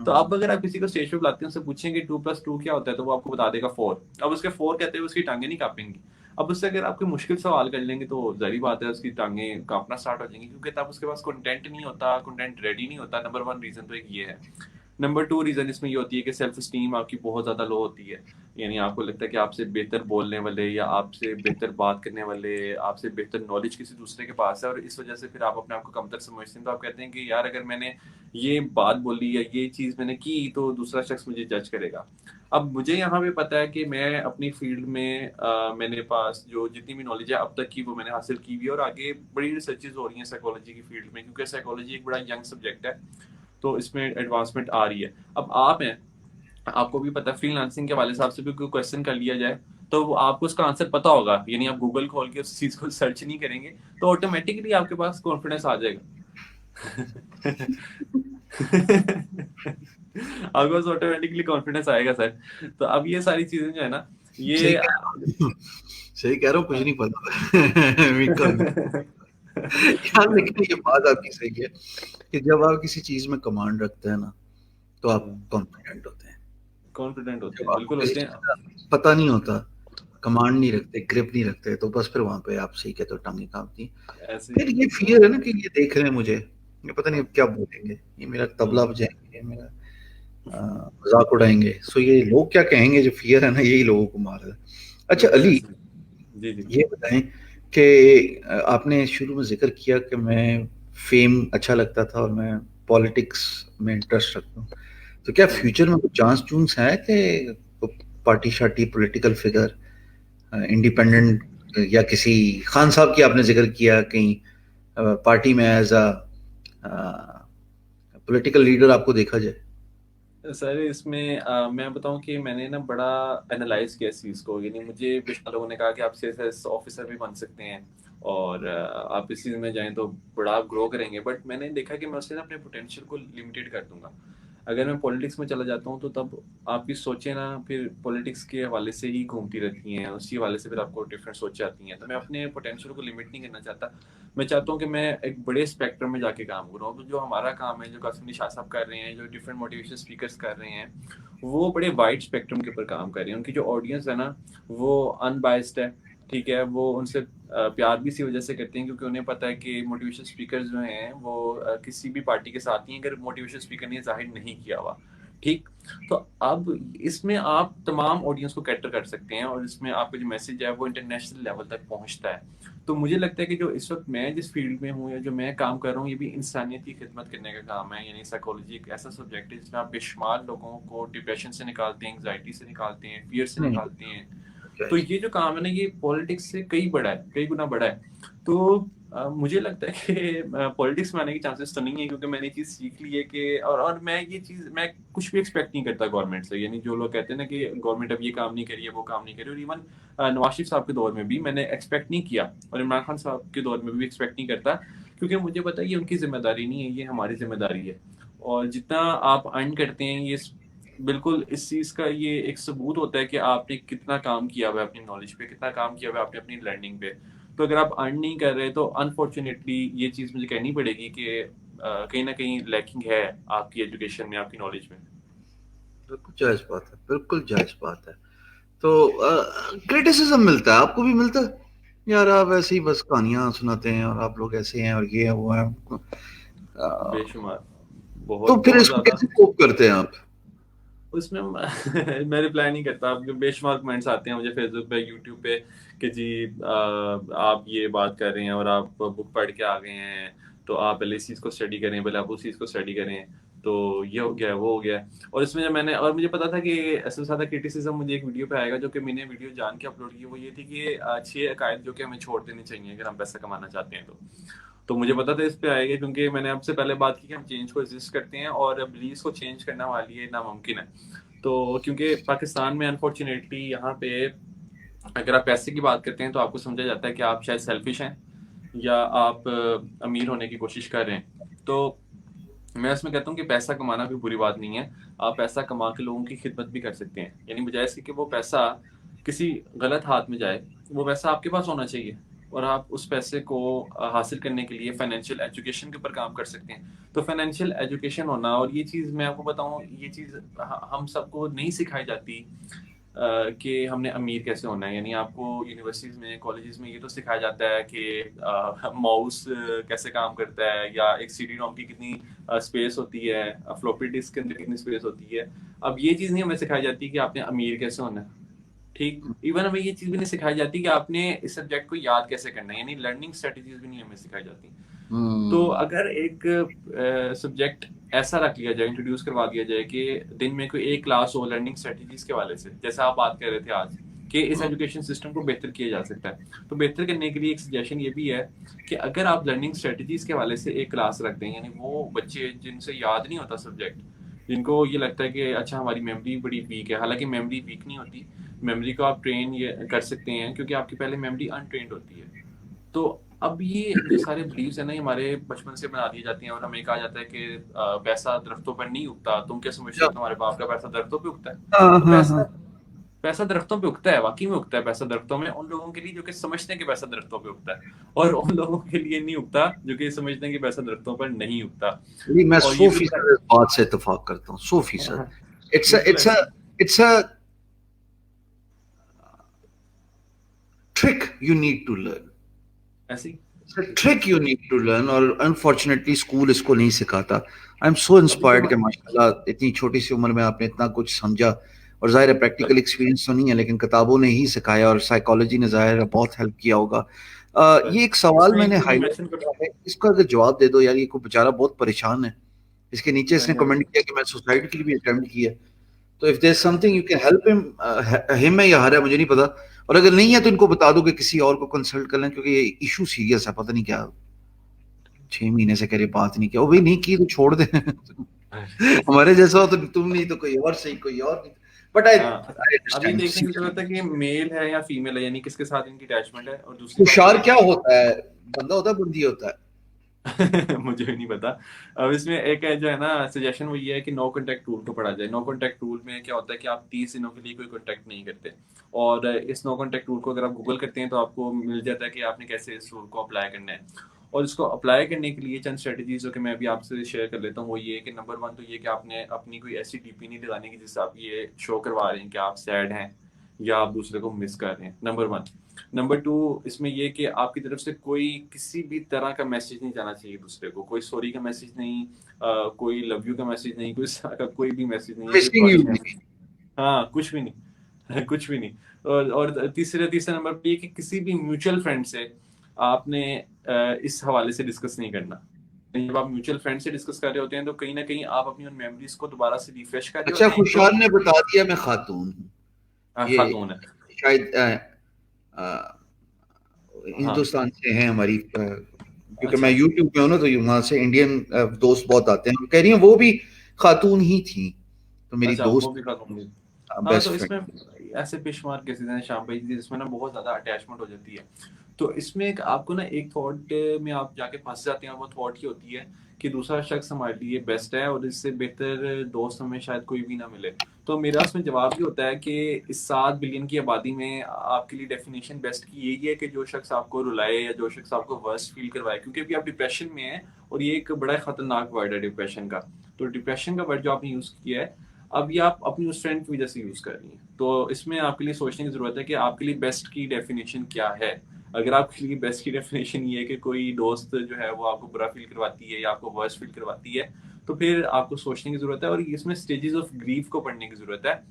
तो अब अगर आप किसी को स्टेज पे बुलाते हैं, उससे पूछेंगे 2+2 क्या होता है, तो वो आपको बता देगा 4। अब उसके 4 कहते हैं उसकी टांगे नहीं कांपेंगी। अब उससे अगर आपके मुश्किल सवाल कर लेंगे तो जाहिर बात है उसकी टांगे कांपना स्टार्ट हो जाएंगी, क्योंकि तब उसके पास कंटेंट नहीं होता, कंटेंट रेडी नहीं होता। नंबर 1 रीजन तो एक ये है। नंबर 2 रीजन इसमें ये होती है कि सेल्फ स्टीम आपकी बहुत ज्यादा लो होती है। यानी आपको लगता है कि आपसे बेहतर बोलने वाले या आपसे बेहतर बात करने वाले, आपसे बेहतर नॉलेज किसी दूसरे के पास है, और इस वजह से फिर आप अपने आप को कमतर समझते हैं। तो आप कहते हैं कि यार अगर मैंने ये बात बोली या ये चीज मैंने की तो दूसरा शख्स मुझे जज करेगा। अब मुझे यहाँ पे पता है कि मैं अपनी फील्ड में मेरे पास जो जितनी भी नॉलेज है अब तक की वो मैंने हासिल की हुई है, और आगे बड़ी रिसर्चेज हो रही हैं साइकोलॉजी की फील्ड में, क्योंकि साइकोलॉजी एक बड़ा यंग सब्जेक्ट है, तो इसमें एडवांसमेंट आ रही है। अब आप हैं, आपको भी पता है फ्रीलांसिंग के वाले साहब से भी कोई क्वेश्चन कर लिया जाए तो वो आपको उसका आंसर पता होगा, यानी आप गूगल खोल के उस चीज को सर्च नहीं करेंगे, तो ऑटोमेटिकली आपके पास कॉन्फिडेंस आ जाएगा। आपके पास ऑटोमेटिकली कॉन्फिडेंस आएगा सर। तो अब ये सारी चीजें जो है ना, सही ये कह रहा हूँ। सही कह रहा हूँ, कुछ हाँ। नहीं पता। यार लेकिन ये बात आपकी सही है कि जब आप किसी चीज में कमांड रखते हैं ना, तो आप कॉन्फिडेंट होते हैं। कॉन्फिडेंट होते जब हैं, आपको बिल्कुल किसी होते चीज हैं। का पता नहीं होता, कमांड नहीं रखते, ग्रिप नहीं रखते, तो बस फिर वहां पे आप सही कहते हो, टांगे कांपती हैं। ऐसे फिर ही ये फियर है ना कि ये देख रहे हैं मुझे, ये पता नहीं अब क्या बोलेंगे, ये मेरा तबला हम्म, बजाएंगे, ये मेरा मजाक उड़ाएंगे, सो ये लोग क्या कहेंगे, जो फियर है ना, यही लोगों को मार रहा है। अच्छा बिल्कुल अली, ऐसे ही। जी जी। ये बताएं कि आपने शुरू में जिक्र किया कि मैं फेम अच्छा लगता था और मैं पॉलिटिक्स में इंटरेस्ट रखता हूँ, तो क्या हम्म। फ्यूचर में कुछ चांस चूंस है कि पार्टी शार्टी पॉलिटिकल फिगर इंडिपेंडेंट, या किसी खान साहब की आपने जिक्र किया कहीं पार्टी में एज अ पॉलिटिकल लीडर आपको देखा जाए? सर इसमें मैं बताऊं कि मैंने ना बड़ा एनालाइज किया इस चीज़ को, यानी मुझे बेशक लोगों ने कहा कि आप सीएसएस ऑफिसर भी बन सकते हैं और आप इस चीज़ में जाएं तो बड़ा आप ग्रो करेंगे, बट मैंने देखा कि मैं उससे ना अपने पोटेंशियल को लिमिटेड कर दूंगा। अगर मैं पॉलिटिक्स में चला जाता हूँ तो तब आपकी सोचें ना फिर पॉलिटिक्स के हवाले से ही घूमती रहती हैं, उसी हवाले से फिर आपको डिफरेंट सोचें आती हैं। तो मैं अपने पोटेंशियल को लिमिट नहीं करना चाहता। मैं चाहता हूँ कि मैं एक बड़े स्पेक्ट्रम में जाके काम करूँ। अब जो हमारा काम है, जो कासिम निशा साहब कर रहे हैं, जो डिफरेंट मोटिवेशन स्पीकर्स कर रहे हैं, वो बड़े वाइड स्पेक्ट्रम के ऊपर काम कर रहे हैं। उनकी जो ऑडियंस है ना, वो अनबायस्ड है। ठीक है, वो उनसे प्यार भी इसी वजह से करते हैं क्योंकि उन्हें पता है कि मोटिवेशन स्पीकर जो हैं वो किसी भी पार्टी के साथ नहीं है अगर मोटिवेशन स्पीकर ने जाहिर नहीं किया हुआ। ठीक। तो अब इसमें आप तमाम ऑडियंस को कैटर कर सकते हैं और इसमें आपका जो मैसेज है वो इंटरनेशनल लेवल तक पहुंचता है। तो मुझे लगता है कि जो इस वक्त मैं जिस फील्ड में हूँ या जो मैं काम कर रहा हूँ, ये भी इंसानियत की खिदमत करने का काम है। यानी साइकोलॉजी एक ऐसा सब्जेक्ट है जिसमें आप बेशुमार लोगों को डिप्रेशन से निकालते हैं, एंग्जाइटी से निकालते हैं, फियर से नहीं, निकालते हैं। क्या तो है? ये जो काम है ना, ये पॉलिटिक्स से कई बड़ा है, कई गुना बड़ा है। तो मुझे लगता है कि पॉलिटिक्स में आने के चांसेस तो नहीं है, क्योंकि मैंने ये चीज़ सीख ली है कि और मैं ये चीज़ मैं कुछ भी एक्सपेक्ट नहीं करता गवर्नमेंट से। यानी जो लोग कहते हैं ना कि गवर्नमेंट अब ये काम नहीं करी है, वो काम नहीं करी, और इवन नवाज शरीफ साहब के दौर में भी मैंने एक्सपेक्ट नहीं किया और इमरान खान साहब के दौर में भी एक्सपेक्ट नहीं करता, क्योंकि मुझे पता है ये उनकी जिम्मेदारी नहीं है, ये हमारी जिम्मेदारी है। और जितना आप अर्न करते हैं, ये बिल्कुल इस चीज़ का ये एक सबूत होता है कि आपने कितना काम किया हुआ है अपनी नॉलेज पे, कितना काम किया हुआ है आपने अपनी लर्निंग पे। तो अगर आप अर्न नहीं कर रहे तो अनफॉर्चुनेटली ये चीज़ मुझे कहनी पड़ेगी कि कहीं ना कहीं लैकिंग है आपकी एजुकेशन में, आपकी नॉलेज में। बिल्कुल जायज बात है, बिल्कुल जायज बात है। तो क्रिटिसिज्म मिलता है, आपको भी मिलता है? यार आप ऐसे ही बस कहानियां सुनाते हैं और आप लोग ऐसे हैं और ये है वो है, अ, बेशुमार, तो बहुत फिर बहुत इसको ज़्यादा। कैसे कोप करते हैं आप? उसमें मैं रिप्लाई नहीं करता। आपके बेशुमार कमेंट्स आते हैं मुझे फेसबुक पे, यूट्यूब पे कि जी आप ये बात कर रहे हैं और आप बुक पढ़ के आ गए हैं, तो आप पहले इस चीज़ को स्टडी करें, पहले आप उस चीज़ को स्टडी करें, तो ये हो गया वो हो गया। और इसमें जब मैंने और मुझे पता था कि ऐसा ज़्यादा क्रिटिसिज्म मुझे एक वीडियो पे आएगा, जो कि मैंने वीडियो जान के अपलोड की, वो ये थी कि 6 अकायद जो कि हमें छोड़ देने चाहिए अगर हम पैसा कमाना चाहते हैं तो। तो मुझे पता था इस पे आएगा, क्योंकि मैंने आपसे पहले बात की कि हम चेंज को रेजिस्ट करते हैं और बिलीव्स को चेंज करना हमारे लिए नामुमकिन है। तो क्योंकि पाकिस्तान में अनफॉर्चुनेटली यहाँ पे अगर आप पैसे की बात करते हैं तो आपको समझा जाता है कि आप शायद सेल्फिश हैं या आप अमीर होने की कोशिश कर रहे हैं। तो मैं इसमें कहता हूँ कि पैसा कमाना कोई बुरी बात नहीं है। आप पैसा कमा के लोगों की खिदमत भी कर सकते हैं, यानी बजाय इसके कि वो पैसा किसी गलत हाथ में जाए, वो पैसा आपके पास होना चाहिए और आप उस पैसे को हासिल करने के लिए फाइनेंशियल एजुकेशन के ऊपर काम कर सकते हैं। तो फाइनेंशियल एजुकेशन होना, और ये चीज़ मैं आपको बताऊँ, ये चीज़ हम सबको नहीं सिखाई जाती कि हमने अमीर कैसे होना है। यानी आपको यूनिवर्सिटीज़ में, कॉलेजेस में ये तो सिखाया जाता है कि माउस कैसे काम करता है, या एक सीडी रोम की कितनी स्पेस होती है, फ्लॉपी डिस्क के अंदर कितनी स्पेस होती है। अब ये चीज़ नहीं हमें सिखाई जाती कि आपने अमीर कैसे होना है। ठीक, इवन हमें ये चीज़ भी नहीं सिखाई जाती कि आपने इस सब्जेक्ट को याद कैसे करना है, यानी लर्निंग स्ट्रेटजीज भी नहीं हमें सिखाई जाती। तो हम्म। अगर एक सब्जेक्ट ऐसा रख लिया जाए, इंट्रोड्यूस करवा दिया जाए कि दिन में कोई एक क्लास हो लर्निंग स्ट्रेटजीज के वाले से, जैसा आप बात कर रहे थे आज, कि इस एजुकेशन सिस्टम को बेहतर किया जा सकता है, तो बेहतर करने के लिए एक सजेशन ये भी है कि अगर आप लर्निंग स्ट्रेटजीज के वाले से एक क्लास रख दें, यानी वो बच्चे जिनसे याद नहीं होता सब्जेक्ट, जिनको ये लगता है कि अच्छा हमारी मेमोरी बड़ी वीक है, हालांकि मेमोरी वीक नहीं होती, मेमोरी को आप ट्रेन ये कर सकते हैं, क्योंकि आपकी पहले मेमोरी अनट्रेन्ड होती है। तो अब ये जो सारे बिलीव्स है ना, ये हमारे बचपन से बना दिए जाते हैं, और हमें कहा जाता है कि पैसा दरख्तों पर नहीं उगता, तुम क्या समझते हो तुम्हारे बाप का पैसा दरख्तों पे उगता है? हाँ तो हाँ पैसा हाँ। पैसा दरख्तों पे उगता है, वाकई में उगता है पैसा दरख्तों में, उन लोगों के लिए जो कि समझते हैं कि पैसा दरख्तों पे उगता है, और उन लोगों के लिए नहीं उगता जो कि समझते हैं कि पैसा दरख्तों पर नहीं उगता। जी, मैं और ये 100% इस बात से इत्तेफाक करता हूँ, 100%। इट्स बिल्कुल इट्स ऐसे it's a trick you need to learn. ऐसे ही It's a trick you need to learn, और अनफॉर्चुनेटली स्कूल इसको नहीं सिखाता। आई एम सो अभी तो इंस्पायर्ड कि माशाल्लाह इतनी छोटी सी उम्र में आपने इतना कुछ समझा। और जाहिर है प्रैक्टिकल एक्सपीरियंस तो नहीं है, लेकिन किताबों ने ही सिखाया और साइकोलॉजी ने जाहिर है बहुत हेल्प किया होगा। ये एक सवाल इसमें एक मैंने चीज मैं हाईलाइट मेंशन किया है, इसका अगर जवाब दे दो यार, ये कोई बेचारा बहुत परेशान है। इसके नीचे इसने कर कमेंट किया कि मैं सुसाइड के लिए भी अटेम्प्ट किया। तो if there something you can help him है या हर है मुझे नहीं पता। और अगर नहीं है तो इनको बता दो कि किसी और को कंसल्ट कर लें, क्योंकि ये इशू सीरियस है, पता नहीं क्या 6 महीने से कह रहे बात नहीं किया, वो भाई नहीं की तो छोड़ दे। हमारे जैसा हो तो तुम नहीं तो कोई और सही, कोई और नहीं। बट आई हाँ, आई अब ये देखने की अंडरस्टैंड। जरूरत है कि मेल है या फीमेल है, यानी किसके साथ इनकी अटैचमेंट है, और दूसरी बात होशियार ये क्या कि होता है, बंदा होता है बंदी होता है? मुझे भी नहीं पता। अब इसमें एक है जो है ना सजेशन, वो ये है कि नो कांटेक्ट रूल को पढ़ा जाए। नो कांटेक्ट रूल में क्या होता है कि आप 30 दिनों के लिए कोई कांटेक्ट नहीं करते, और इस नो कांटेक्ट रूल को अगर आप गूगल करते हैं तो आपको मिल जाता है कि आपने कैसे इस रूल को अप्लाई करना है। और इसको अप्लाई करने के लिए चंद स्ट्रेटजीज जो कि मैं अभी आपसे शेयर कर लेता हूँ, वो ये है कि नंबर वन तो ये कि आपने अपनी कोई ऐसी डीपी नहीं लगानी कि जिससे आप ये शो करवा रहे हैं कि आप सैड हैं या आप दूसरे को मिस कर रहे हैं, नंबर वन। नंबर टू, इसमें ये कि आपकी तरफ से कोई किसी भी तरह का मैसेज नहीं जाना चाहिए दूसरे को, कोई सॉरी का मैसेज नहीं, कोई लव यू का मैसेज नहीं, कोई का कोई भी मैसेज नहीं है, कोई मिसिंग यू पुरानी नहीं। मेमोरी, हाँ कुछ भी नहीं कुछ भी नहीं। और तीसरा नंबर पे ये कि किसी भी म्यूचुअल फ्रेंड से आपने इस हवाले से डिस्कस नहीं करना। जब आप म्यूचुअल फ्रेंड से डिस्कस कर रहे होते हैं तो कहीं ना कहीं आप अपनी उन मेमोरीज को दोबारा से रिफ्रेश कर रहे अच्छा, होते हैं, तो खुशहाल ने बता दिया मैं खातून हूँ। ये खातून है। शायद अ, हाँ, हिंदुस्तान से हैं हमारी, क्योंकि मैं अच्छा यूट्यूब पे हूँ ना, तो वहां से इंडियन दोस्त बहुत आते हैं, कह रही हैं वो भी खातून ही थी, तो मेरी अच्छा, वो दोस्त भी खातून है। हाँ, तो बेस्ट इसमें फ्रेंड। ऐसे बेशुमार केसेस हैं शाम भाई जी, जिसमें ना बहुत ज्यादा अटैचमेंट हो जाती है। तो इसमें एक आपको ना एक थॉट में आप जाके फंस जाते हैं, और वो थॉट की होती है कि दूसरा शख्स हमारे लिए बेस्ट है और इससे बेहतर दोस्त हमें शायद कोई भी ना मिले। तो मेरा उसमें जवाब ये होता है कि इस 7 बिलियन की आबादी में आपके लिए डेफिनेशन बेस्ट की यही है कि जो शख्स आपको रुलाए या जो शख्स आपको वर्स्ट फील करवाए, क्योंकि अभी आप डिप्रेशन में हैं, और ये एक बड़ा खतरनाक वर्ड है डिप्रेशन का। तो डिप्रेशन का वर्ड जो आपने यूज किया है, अब ये आप अपनी उस फ्रेंड की वजह से यूज कर रही हैं, तो इसमें आपके लिए सोचने की जरूरत है कि आपके लिए बेस्ट की डेफिनेशन क्या है। अगर आपके लिए बेस्ट की डेफिनेशन ये है कि कोई दोस्त जो है वो आपको बुरा फील करवाती है या आपको वर्स्ट फील करवाती है, तो फिर आपको सोचने की जरूरत है, और इसमें स्टेजेस ऑफ ग्रीफ को पढ़ने की जरूरत है।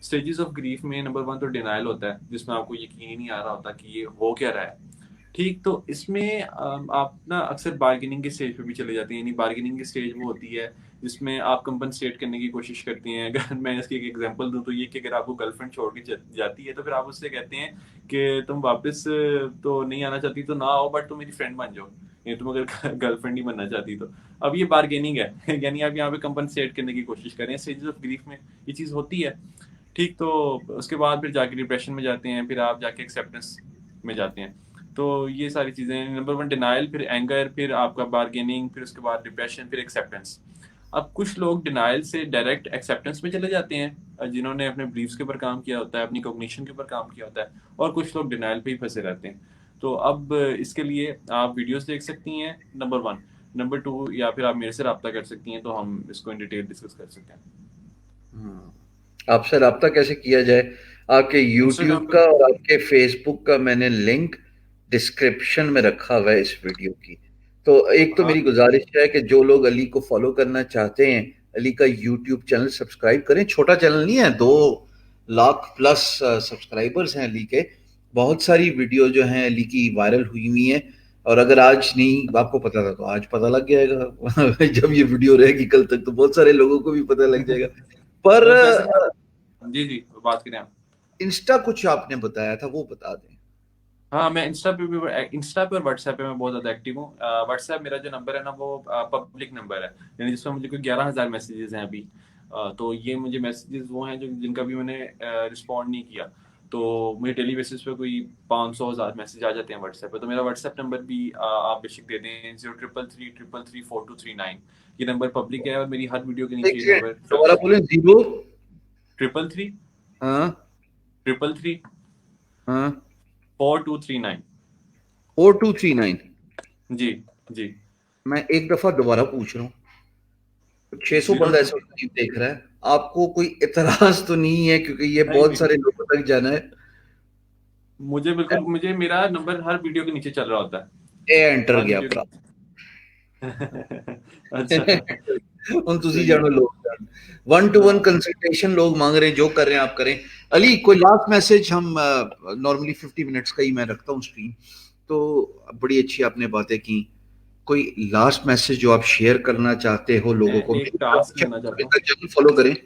स्टेजेस ऑफ ग्रीफ में नंबर वन तो डिनाइल होता है, जिसमें आपको यकीन ही नहीं आ रहा होता कि ये हो क्या रहा है। ठीक, तो इसमें आप ना अक्सर बार्गेनिंग के स्टेज पे भी चले जाते हैं, यानी बार्गेनिंग की स्टेज वो होती है जिसमें आप कंपनसेट करने की कोशिश करती हैं। अगर मैं इसकी एक एग्जांपल दूं तो ये कि अगर आपको गर्लफ्रेंड छोड़ के जाती है, तो फिर आप उससे कहते हैं कि तुम वापस तो नहीं आना चाहती तो ना आओ, बट तुम मेरी फ्रेंड बन जाओ। ये तुम अगर गर्लफ्रेंड ही बनना चाहती तो। अब ये बार्गेनिंग है यानी आप यहाँ पे कंपनसेट करने की कोशिश कर रहे हैं। स्टेजेस ऑफ ग्रीफ में ये चीज़ होती है, ठीक। तो उसके बाद फिर जाके डिप्रेशन में जाते हैं, फिर आप जाके एक्सेप्टेंस में जाते हैं। तो ये सारी चीज़ें, नंबर वन डिनाइल, फिर एंगर, फिर आपका बार्गेनिंग, फिर उसके बाद डिप्रेशन, फिर एक्सेप्टेंस। अब कुछ लोग डिनाइल से डायरेक्ट एक्सेप्टेंस में चले जाते हैं, जिन्होंने अपने ब्रीफ्स के ऊपर काम किया होता है, अपनी कॉग्निशन के ऊपर काम किया होता है, और कुछ लोग डिनाइल पे ही फंसे रहते हैं। तो अब इसके लिए आप वीडियोस देख सकती हैं, नंबर वन। नंबर टू, या फिर आप मेरे से रब्ता कर सकती हैं, तो हम इसको इन डिटेल डिस्कस कर सकते हैं। आपसे राब्ता कैसे किया जाए? आपके इंस्टाग्राम YouTube पे। का और आपके Facebook का मैंने लिंक डिस्क्रिप्शन में रखा हुआ है इस वीडियो की। तो एक तो हाँ मेरी गुजारिश है कि जो लोग अली को फॉलो करना चाहते हैं, अली का YouTube चैनल सब्सक्राइब करें। छोटा चैनल नहीं है, 2 लाख प्लस सब्सक्राइबर्स हैं अली के। बहुत सारी वीडियो जो हैं अली की वायरल हुई हुई हैं, और अगर आज नहीं आपको पता था तो आज पता लग जाएगा जब ये वीडियो रहेगी कल तक तो बहुत सारे लोगों को भी पता लग जाएगा। पर बस वैसे मैं, जी जी, बात करें आप। इंस्टा कुछ आपने बताया था, वो बता दें। हाँ, मैं इंस्टा पे और व्हाट्सएप पे मैं बहुत ज़्यादा एक्टिव हूँ। व्हाट्सएप मेरा जो नंबर है ना, वो पब्लिक नंबर है, यानी जिसमें मुझे कोई 11,000 मैसेजेस हैं अभी। तो ये मुझे मैसेजेस वो हैं जो जिनका भी मैंने रिस्पॉन्ड नहीं किया। तो मुझे डेली बेसिस पे कोई 500,000 मैसेज आ जाते हैं व्हाट्सएप पे। तो मेरा व्हाट्सएप नंबर भी आप बेशक दे दें, 0333334239। ये नंबर पब्लिक है, और मेरी हर वीडियो के नीचे एक ये सेकंड नंबर दोबारा चलता है। बोले। जीरो। 333 हाँ। 333 हाँ। 4239। 4239। जी जी। मैं एक दफा दोबारा पूछ रहा हूँ, 600 जीरो बंदा टू, ऐसा करीब देख रहा है, आपको कोई इतराज तो नहीं है? क्योंकि ये नहीं बहुत नहीं, सारे लोगों तक जाना है। मुझे बिल्कुल, मुझे मेरा नंबर हर वीडियो के नीचे चल रहा होता ए एंटर है, हर गया वीडियो भरा। के अच्छा। ਹੁਣ ਤੁਸੀਂ सही है। ਜਾਣੋ लोग जान। वन टू वन हाँ, कंसल्टेशन लोग मांग रहे हैं, जो कर रहे हैं आप करें। अली कोई लास्ट मैसेज? हम नॉर्मली 50 मिनट्स का ही मैं रखता हूँ स्ट्रीम, तो बड़ी अच्छी आपने बातें की। कोई लास्ट मैसेज जो आप शेयर करना चाहते हो मैं लोगों को? एक टास्क देना चाहता हूँ। जरूर फॉलो करें।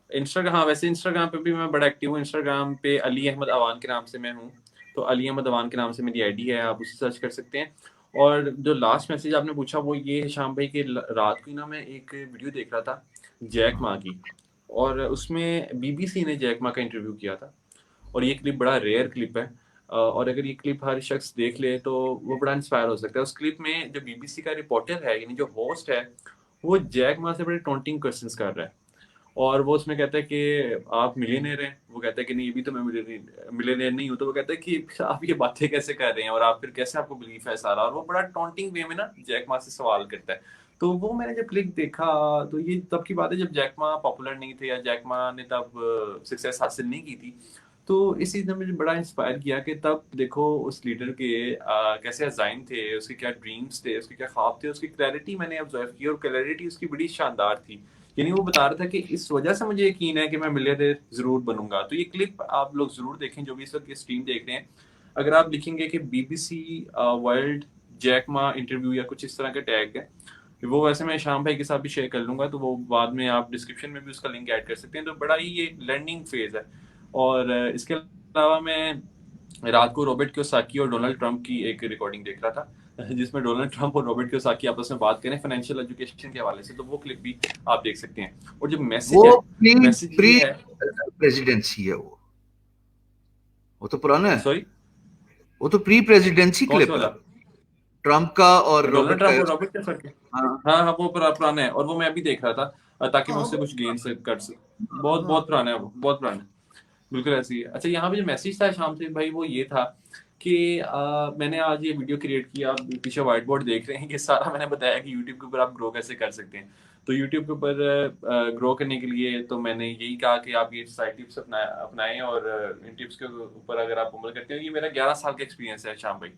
इंस्टाग्राम, हाँ वैसे इंस्टाग्राम पे भी मैं बड़ा एक्टिव हूँ। इंस्टाग्राम पे अली अहमद अवान के नाम से मैं हूँ। तो अली अहमद अवान के नाम से मेरी आईडी है, आप उसे सर्च कर सकते हैं। और जो लास्ट मैसेज आपने पूछा वो ये है शाम भाई, कि रात को ही ना मैं एक वीडियो देख रहा था जैक मा की, और उसमें बीबीसी ने जैक मा का इंटरव्यू किया था। और ये क्लिप बड़ा रेयर क्लिप है, और अगर ये क्लिप हर शख्स देख ले तो वो बड़ा इंस्पायर हो सकता है। उस क्लिप में जो बीबीसी का रिपोर्टर है, यानी जो होस्ट है, वो जैक मा से बड़े टॉन्टिंग क्वेश्चंस कर रहा है। और वो उसमें कहता है कि आप मिलियनेयर हैं, वो कहता है कि नहीं अभी तो मैं मिलियनेयर नहीं हूँ। तो वो कहता है कि आप ये बातें कैसे कर रहे हैं, और आप फिर कैसे आपको बिलीफ है सारा। और वो बड़ा टॉन्टिंग वे में ना जैक मा से सवाल करता है। तो वो मैंने जब क्लिक देखा, तो ये तब की बात है जब जैक मा पॉपुलर नहीं थे, या जैक मा ने तब सक्सेस हासिल नहीं की थी। तो इस चीज़ ने मुझे बड़ा इंस्पायर किया कि तब देखो उस लीडर के कैसे अजाइम थे, उसके क्या ड्रीम्स थे, उसके क्या ख्वाब थे, उसकी क्लैरिटी मैंने ऑब्जर्व की, और क्लैरिटी उसकी बड़ी शानदार थी। यानी वो बता रहा था कि इस वजह से मुझे यकीन है कि मैं मिलियनेयर जरूर बनूंगा। तो ये क्लिप आप लोग जरूर देखें, जो भी इस वक्त ये स्ट्रीम देख रहे हैं। अगर आप लिखेंगे कि बीबीसी वर्ल्ड जैकमा इंटरव्यू या कुछ इस तरह का टैग है, वो वैसे मैं शाम भाई के साथ भी शेयर कर लूंगा, तो वो बाद में आप डिस्क्रिप्शन में भी उसका लिंक ऐड कर सकते हैं। तो बड़ा ही ये लर्निंग फेज है। और इसके अलावा मैं रात को रॉबर्ट कियोसाकी और डोनाल्ड ट्रंप की एक रिकॉर्डिंग देख रहा था, जिसमें डोनाल्ड ट्रंप और रॉबर्ट कियोसाकी आपस में बात करें फाइनेंशियल एजुकेशन के हवाले से। तो वो क्लिप भी आप देख सकते हैं। और जो वो मैसेज है, प्री मैसेज प्री ये है। प्रेसिडेंसी है वो तो पुराना है। सॉरी, वो तो प्री प्रेसिडेंसी कौन से क्लिप है, वाला? ट्रम्प का और डोनाल्ड रॉबर्ट का। ट्रंप और रॉबर्ट कियोसाकी। हाँ हाँ हाँ, वो पुराना है, और वो मैं अभी देख रहा था, ताकि मैं हाँ उससे कुछ गेन से कर सकूँ। बहुत हाँ। बहुत पुराना है वो, बहुत पुराना है। बिल्कुल ऐसी है। अच्छा, यहाँ पे जो मैसेज था शाम से भाई, वो ये था कि मैंने आज ये वीडियो क्रिएट किया। आप पीछे व्हाइट बोर्ड देख रहे हैं, कि सारा मैंने बताया कि यूट्यूब के ऊपर आप ग्रो कैसे कर सकते हैं। तो यूट्यूब के ऊपर ग्रो करने के लिए तो मैंने यही कहा कि आप ये सारी टिप्स अपनाएं, और इन टिप्स के ऊपर अगर आप अमल करते हैं। ये मेरा 11 साल का एक्सपीरियंस है शाम भाई।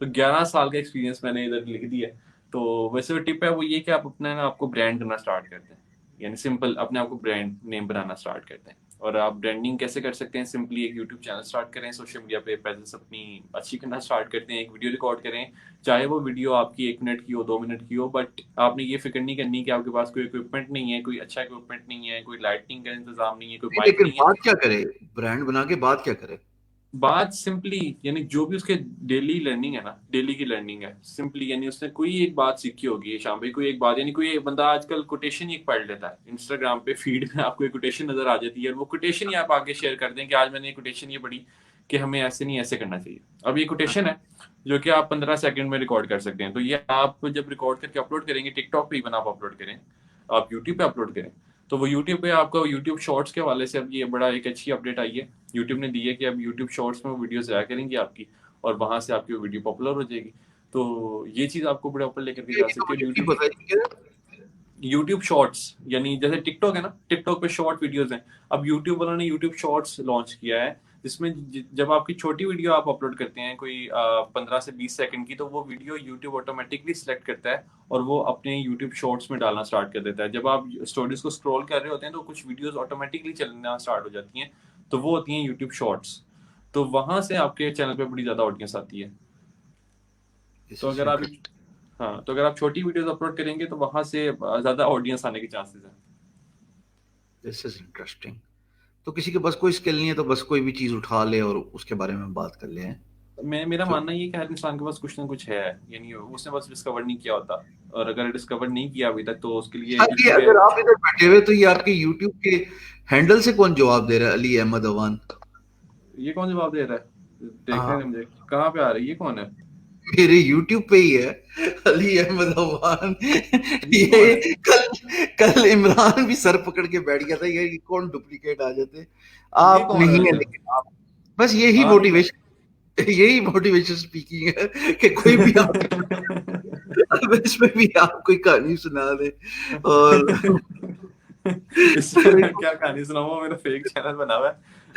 तो 11 साल का एक्सपीरियंस मैंने इधर लिख दिया है। तो वैसे जो टिप है वो ये कि आप अपने ना आपको ब्रांड करना स्टार्ट करते हैं, यानी सिंपल अपने आप को ब्रांड नेम बनाना स्टार्ट करते हैं। और आप ब्रांडिंग कैसे कर सकते हैं? सिंपली एक यूट्यूब चैनल स्टार्ट करें, सोशल मीडिया पे प्रेजेंस अपनी अच्छी करना स्टार्ट करते हैं, एक वीडियो रिकॉर्ड करें। चाहे वो वीडियो आपकी 1 मिनट की हो, 2 मिनट की हो, बट आपने ये फिक्र नहीं करनी कि आपके पास कोई इक्विपमेंट नहीं है, कोई अच्छा इक्विपमेंट नहीं है, कोई लाइटिंग का इंतजाम नहीं है, कोई नहीं, माइक लेकिन नहीं है। बात क्या करे? ब्रांड बना के बात क्या करे? बात सिंपली, यानी जो भी उसके डेली लर्निंग है ना, डेली की लर्निंग है सिंपली, यानी उसने कोई एक बात सीखी होगी शाम भाई, कोई एक बात, यानी कोई एक बंदा आजकल कोटेशन ही एक पढ़ लेता है, इंस्टाग्राम पे फीड में आपको एक कोटेशन नजर आ जाती है, और वो कोटेशन ही आप आगे शेयर कर दें कि आज मैंने ये कोटेशन ये पढ़ी कि हमें ऐसे नहीं ऐसे करना चाहिए। अब ये कोटेशन है जो कि आप 15 सेकंड में रिकॉर्ड कर सकते हैं, तो ये आप जब रिकॉर्ड करके अपलोड करेंगे, टिकटॉक पे इवन आप अपलोड करें, आप यूट्यूब पे अपलोड करें, तो वो यूट्यूब पे आपका यूट्यूब शॉर्ट्स के हवाले से अब ये बड़ा एक अच्छी अपडेट आई है, यूट्यूब ने दी है कि अब यूट्यूब शॉर्ट्स में वो वीडियोस आया करेंगी आपकी, और वहां से आपकी वो वीडियो पॉपुलर हो जाएगी। तो ये चीज आपको बड़े ऊपर लेकर के ये जा तो सकती है मुझे नहीं यूट्यूब। पता है क्या। यूट्यूब शॉर्ट्स, यानी जैसे टिकटॉक है ना, टिकटॉक पे शॉर्ट वीडियोस हैं, अब यूट्यूब वालों ने यूट्यूब शॉर्ट्स लॉन्च किया है, जिसमें जब आपकी छोटी वीडियो आप अपलोड करते हैं कोई 15 से 20 सेकंड की, तो वो वीडियो यूट्यूब ऑटोमेटिकली सिलेक्ट करता है और वो अपने यूट्यूब शॉर्ट्स में डालना स्टार्ट कर देता है। जब आप स्टोरीज को स्क्रॉल कर रहे होते हैं तो कुछ वीडियोस ऑटोमेटिकली चलना स्टार्ट हो जाती हैं, तो वो होती हैं यूट्यूब शॉर्ट्स। तो वहां से आपके चैनल पे बड़ी ज्यादा ऑडियंस आती है। दिस तो इज अगर आप इंटरेस्टिंग। हाँ, तो अगर आप छोटी वीडियोस अपलोड करेंगे तो वहां से ज्यादा ऑडियंस आने के चांसेस हैं। This is interesting. तो किसी के पास कोई स्किल नहीं है तो बस कोई भी चीज उठा ले और उसके बारे में बात कर ले हैं? मैं मेरा तो मानना ये है कि हर इंसान के पास कुछ ना कुछ है, यानी उसने बस डिस्कवर नहीं किया होता, और अगर डिस्कवर नहीं किया अभी तक तो उसके लिए हाँ, ये यूट्यूब है। अगर आप इधर बैठे हुए तो ये आपके यूट्यूब के हैंडल से कौन जवाब दे रहा है? अली अहमद अवान। ये कौन जवाब दे रहा है? देखने हाँ, दे मुझे, कहाँ पे आ रही है, ये कौन है? मेरे यूट्यूब पे ही है, अली अहमद अवान। ये कौन है? ये कल कल इमरान भी सर पकड़ के बैठ गया था, ये कौन डुप्लीकेट आ जाते। ये आप कौन है नहीं है वैसे? लेकिन आप, बस यही हाँ नहीं मैं मोटिवेशन, यही मोटिवेशन स्पीकिंग है कि कोई भी आप अब इसमें भी आप कोई कहानी सुना दे। और इसमें मैं क्या कहानी सुनाऊंगा, मेरा फेक चैनल बना हुआ है,